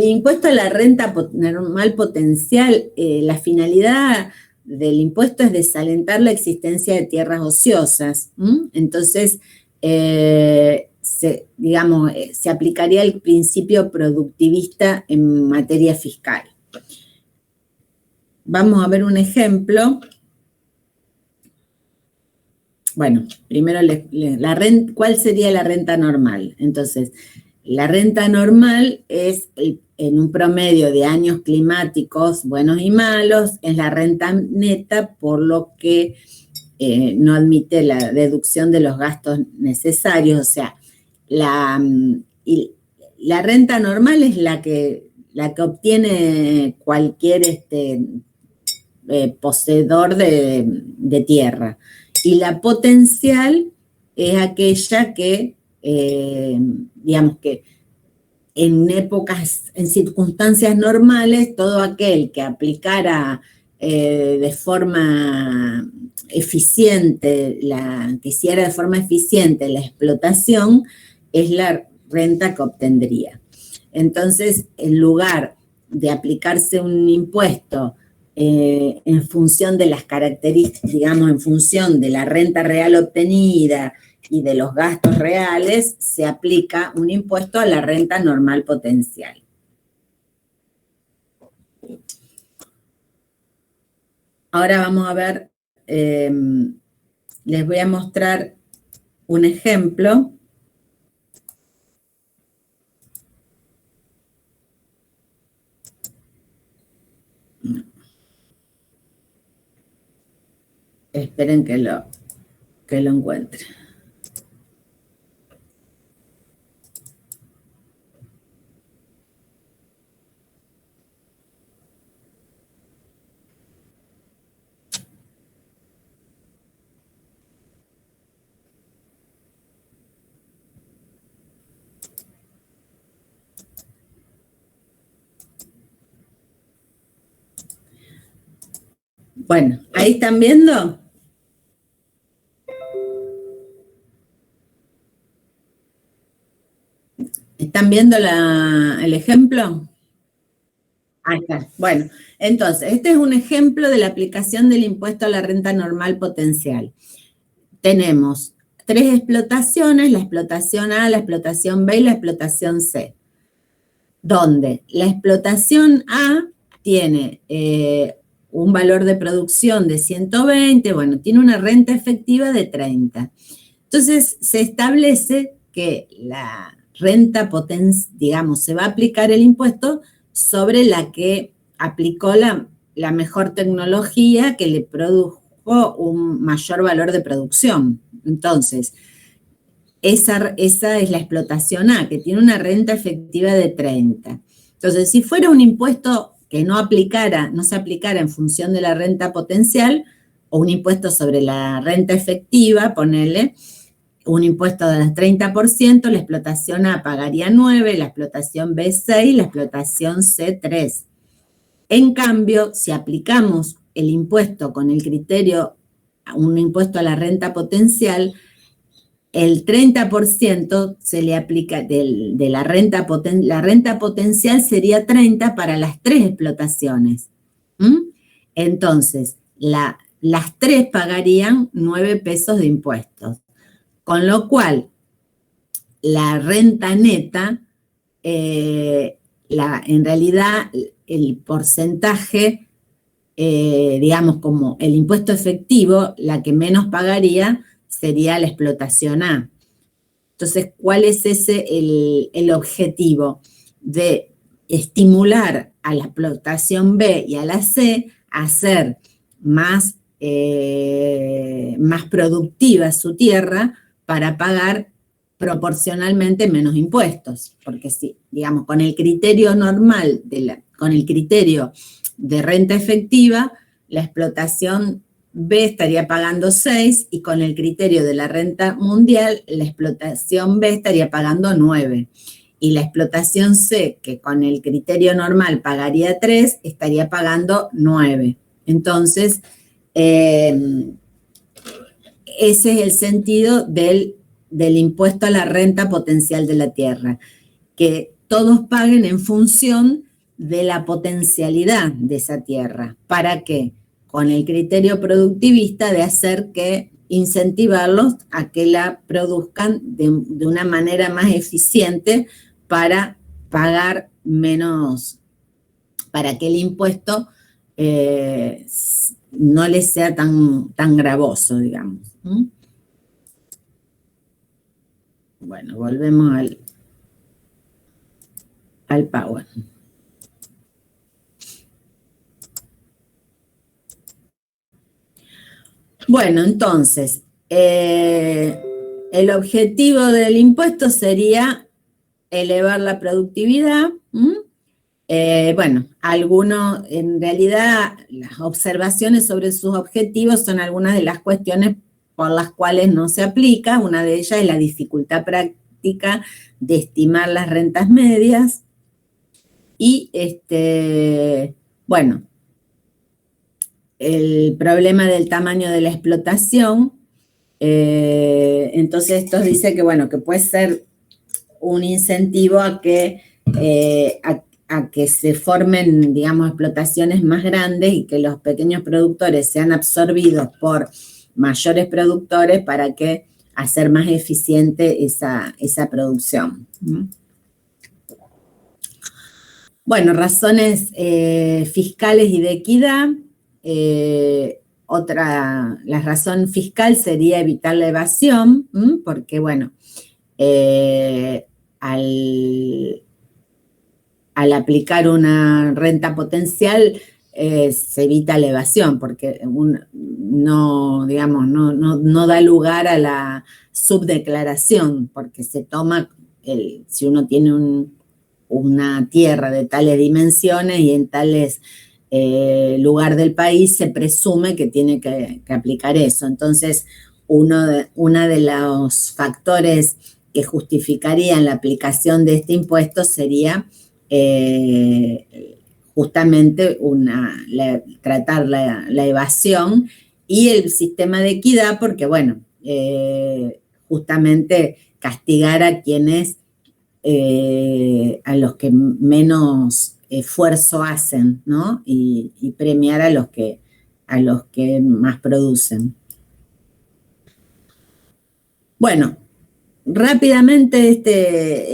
impuesto a la renta normal potencial, la finalidad del impuesto es desalentar la existencia de tierras ociosas. Entonces, se aplicaría el principio productivista en materia fiscal. Vamos a ver un ejemplo. Bueno, primero, ¿cuál sería la renta normal? Entonces, la renta normal es, en un promedio de años climáticos buenos y malos, es la renta neta, por lo que no admite la deducción de los gastos necesarios. O sea, la renta normal es la que obtiene cualquier poseedor de tierra. Y la potencial es aquella que, digamos que en circunstancias normales, todo aquel que aplicara de forma eficiente, que hiciera de forma eficiente la explotación, es la renta que obtendría. Entonces, en lugar de aplicarse un impuesto en función de las características, digamos, en función de la renta real obtenida y de los gastos reales, se aplica un impuesto a la renta normal potencial. Ahora vamos a ver, les voy a mostrar un ejemplo. Esperen que lo encuentre. Bueno, ¿ahí están viendo? ¿Están viendo el ejemplo? Ahí está. Bueno, entonces, este es un ejemplo de la aplicación del impuesto a la renta normal potencial. Tenemos 3 explotaciones, la explotación A, la explotación B y la explotación C. Donde la explotación A tiene un valor de producción de 120, bueno, tiene una renta efectiva de 30. Entonces, se establece que la renta potencial, digamos, se va a aplicar el impuesto sobre la que aplicó la mejor tecnología que le produjo un mayor valor de producción. Entonces, esa es la explotación A, que tiene una renta efectiva de 30. Entonces, si fuera un impuesto que no se aplicara en función de la renta potencial, o un impuesto sobre la renta efectiva, ponerle un impuesto del 30%, la explotación A pagaría 9, la explotación B 6, la explotación C 3. En cambio, si aplicamos el impuesto con el criterio, un impuesto a la renta potencial, el 30% se le aplica de la renta potencial sería 30 para las 3 explotaciones. Entonces, las 3 pagarían 9 pesos de impuestos. Con lo cual, la renta neta, en realidad, el porcentaje, digamos, como el impuesto efectivo, la que menos pagaría sería la explotación A. Entonces, ¿cuál es el objetivo? De estimular a la explotación B y a la C a ser más productiva su tierra para pagar proporcionalmente menos impuestos. Porque si, digamos, con el criterio normal, con el criterio de renta efectiva, la explotación B estaría pagando 6 y con el criterio de la renta mundial, la explotación B estaría pagando 9. Y la explotación C, que con el criterio normal pagaría 3, estaría pagando 9. Entonces, ese es el sentido del impuesto a la renta potencial de la tierra, que todos paguen en función de la potencialidad de esa tierra. ¿Para qué? Con el criterio productivista de hacer que incentivarlos a que la produzcan de una manera más eficiente para pagar menos, para que el impuesto no les sea tan gravoso, digamos. Bueno, volvemos al Power. Bueno, entonces, el objetivo del impuesto sería elevar la productividad. Bueno, en realidad, las observaciones sobre sus objetivos son algunas de las cuestiones por las cuales no se aplica. Una de ellas es la dificultad práctica de estimar las rentas medias. Y, bueno, el problema del tamaño de la explotación. Entonces, esto dice que, bueno, que puede ser un incentivo a que se formen, digamos, explotaciones más grandes y que los pequeños productores sean absorbidos por mayores productores para que hacer más eficiente esa producción. Bueno, razones fiscales y de equidad. La razón fiscal sería evitar la evasión, porque, bueno, al aplicar una renta potencial se evita la evasión, porque no da lugar a la subdeclaración, porque se toma, si uno tiene una tierra de tales dimensiones y en tales lugar del país, se presume que tiene que aplicar eso. Entonces, uno de los factores que justificarían la aplicación de este impuesto sería justamente tratar la evasión y el sistema de equidad, porque bueno, justamente castigar a quienes, a los que menos esfuerzo hacen, ¿no? Y premiar a los que más producen. Bueno, rápidamente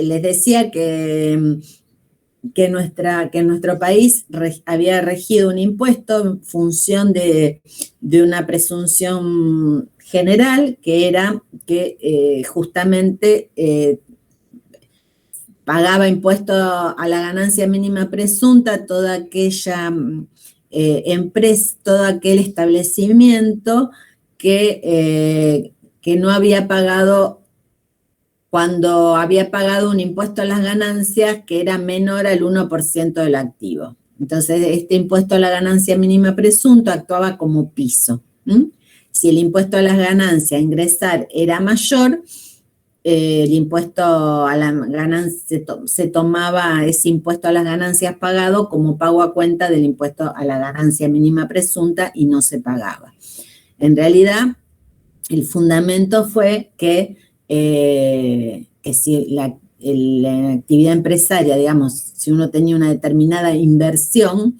les decía que nuestro país había regido un impuesto en función de una presunción general, que era que justamente pagaba impuesto a la ganancia mínima presunta toda aquella empresa, todo aquel establecimiento que no había pagado, cuando había pagado un impuesto a las ganancias que era menor al 1% del activo. Entonces, este impuesto a la ganancia mínima presunta actuaba como piso. Si el impuesto a las ganancias a ingresar era mayor, el impuesto a la ganancia, se tomaba ese impuesto a las ganancias pagado como pago a cuenta del impuesto a la ganancia mínima presunta y no se pagaba. En realidad, el fundamento fue que si la actividad empresaria, digamos, si uno tenía una determinada inversión,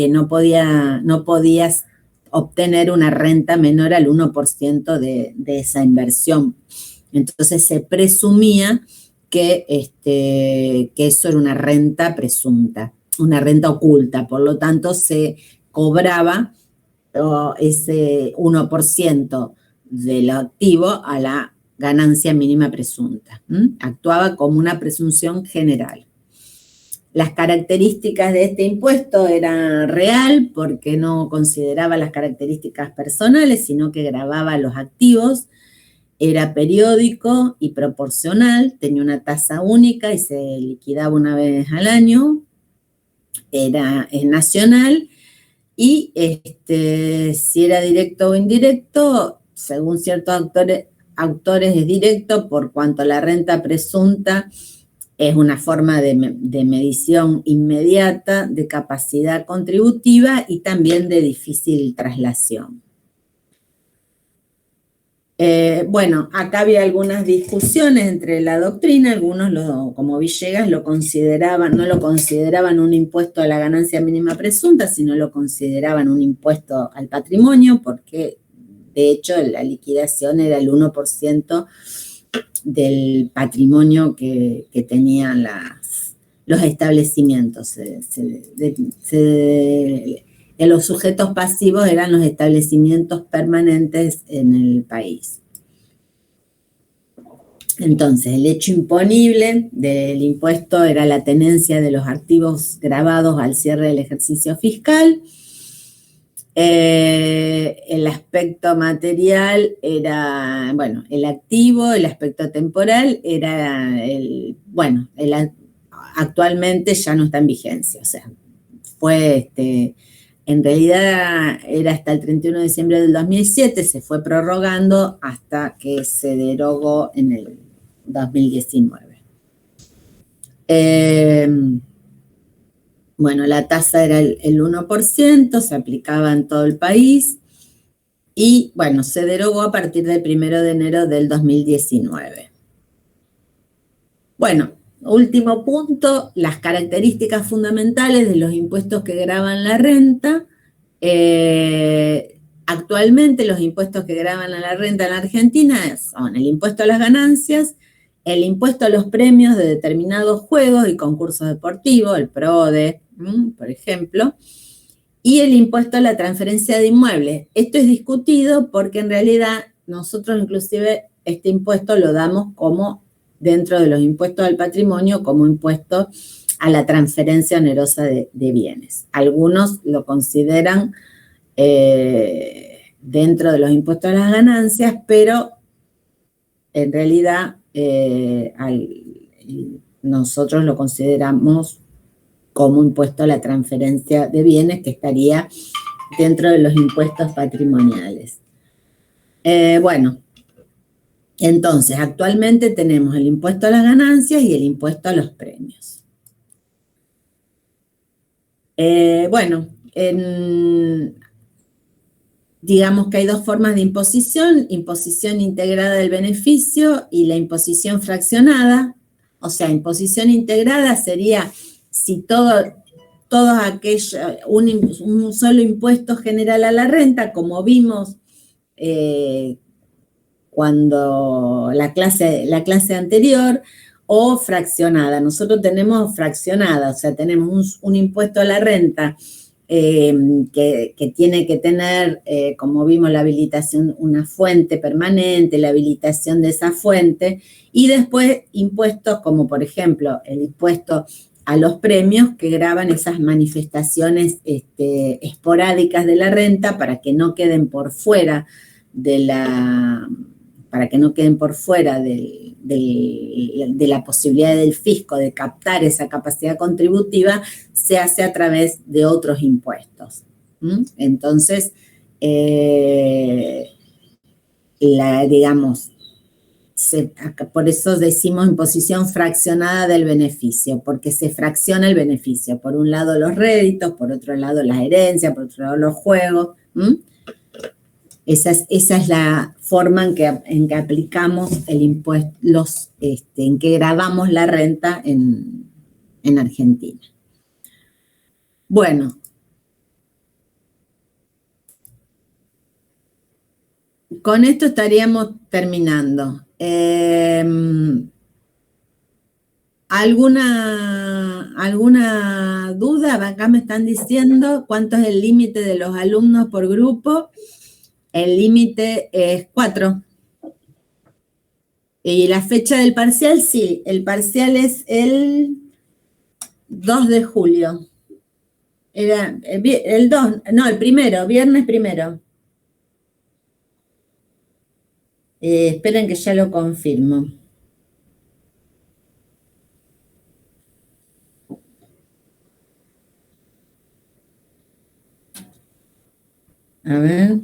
no podías obtener una renta menor al 1% de esa inversión. Entonces se presumía que eso era una renta presunta, una renta oculta, por lo tanto se cobraba ese 1% del activo a la ganancia mínima presunta. Actuaba como una presunción general. Las características de este impuesto eran real porque no consideraba las características personales, sino que gravaba los activos. Era periódico y proporcional, tenía una tasa única y se liquidaba una vez al año. Es nacional y si era directo o indirecto, según ciertos autores es directo, por cuanto la renta presunta es una forma de medición inmediata, de capacidad contributiva y también de difícil traslación. Bueno, acá había algunas discusiones entre la doctrina, algunos como Villegas no lo consideraban un impuesto a la ganancia mínima presunta, sino lo consideraban un impuesto al patrimonio, porque de hecho la liquidación era el 1% del patrimonio que tenían los establecimientos. Los sujetos pasivos eran los establecimientos permanentes en el país. Entonces, el hecho imponible del impuesto era la tenencia de los activos gravados al cierre del ejercicio fiscal. El aspecto material era, bueno, el activo, el aspecto temporal era actualmente ya no está en vigencia, o sea, en realidad era hasta el 31 de diciembre del 2007, se fue prorrogando hasta que se derogó en el 2019. Bueno, la tasa era el 1%, se aplicaba en todo el país y, bueno, se derogó a partir del 1 de enero del 2019. Bueno, último punto, las características fundamentales de los impuestos que gravan la renta. Actualmente los impuestos que gravan a la renta en la Argentina son el impuesto a las ganancias, el impuesto a los premios de determinados juegos y concursos deportivos, el PRODE, por ejemplo, y el impuesto a la transferencia de inmuebles. Esto es discutido porque en realidad nosotros inclusive este impuesto lo damos como dentro de los impuestos al patrimonio como impuesto a la transferencia onerosa de bienes. Algunos lo consideran dentro de los impuestos a las ganancias, pero en realidad nosotros lo consideramos como impuesto a la transferencia de bienes, que estaría dentro de los impuestos patrimoniales. Bueno, entonces, actualmente tenemos el impuesto a las ganancias y el impuesto a los premios. Bueno, digamos que hay dos formas de imposición integrada del beneficio y la imposición fraccionada. O sea, imposición integrada sería si todos aquellos, un solo impuesto general a la renta, como vimos cuando la clase anterior, o fraccionada. Nosotros tenemos fraccionada, o sea, tenemos un impuesto a la renta que tiene que tener, como vimos, la habilitación, una fuente permanente, la habilitación de esa fuente, y después impuestos como, por ejemplo, el impuesto a los premios que graban esas manifestaciones esporádicas de la renta para que no queden por fuera de la posibilidad del fisco de captar esa capacidad contributiva, se hace a través de otros impuestos. Entonces, digamos, por eso decimos imposición fraccionada del beneficio, porque se fracciona el beneficio. Por un lado los réditos, por otro lado las herencias, por otro lado los juegos. Esa es la forma en que aplicamos el impuesto, en que gravamos la renta en Argentina. Bueno. Con esto estaríamos terminando. ¿Alguna duda? Acá me están diciendo cuánto es el límite de los alumnos por grupo. El límite es 4. Y la fecha del parcial, sí, el parcial es el 2 de julio. Era el 2, no, el primero, viernes primero. Esperen que ya lo confirmo. A ver.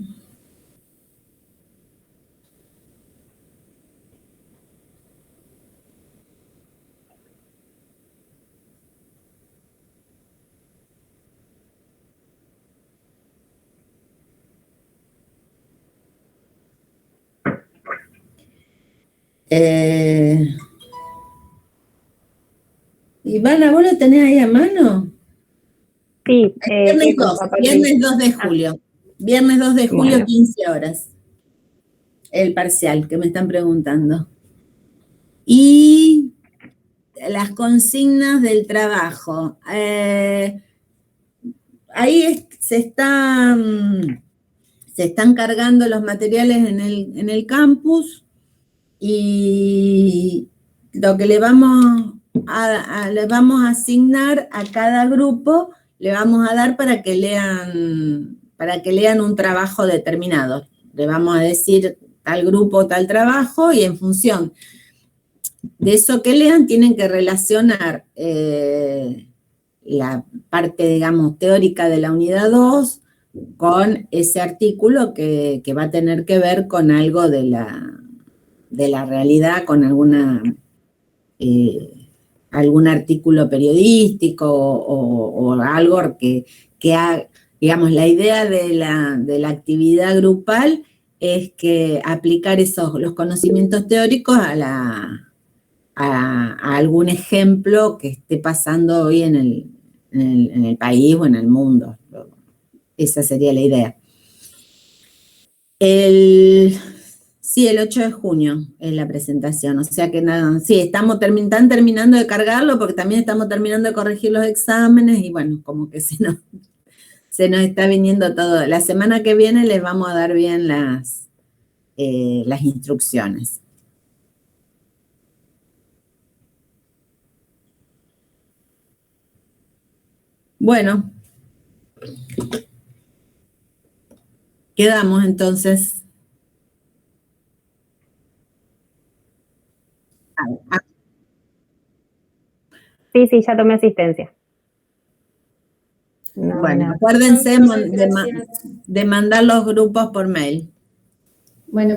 Ivana, ¿vos lo tenés ahí a mano? Sí. Viernes 2 de julio. Viernes 2 de julio, 15 horas. El parcial que me están preguntando. Y las consignas del trabajo. Ahí se están cargando los materiales en el campus y lo que le vamos a asignar a cada grupo, le vamos a dar para que lean un trabajo determinado. Le vamos a decir tal grupo, tal trabajo, y en función de eso que lean, tienen que relacionar la parte, digamos, teórica de la unidad 2 con ese artículo que va a tener que ver con algo de la realidad, con algún artículo periodístico o algo que digamos, la idea de la actividad grupal es que aplicar los conocimientos teóricos a algún ejemplo que esté pasando hoy en el país o en el mundo. Esa sería la idea. Sí, el 8 de junio es la presentación, o sea que nada, sí, están terminando de cargarlo porque también estamos terminando de corregir los exámenes y bueno, como que se nos está viniendo todo. La semana que viene les vamos a dar bien las instrucciones. Bueno, quedamos entonces. Sí, ya tomé asistencia. Bueno, acuérdense de mandar los grupos por mail. Bueno,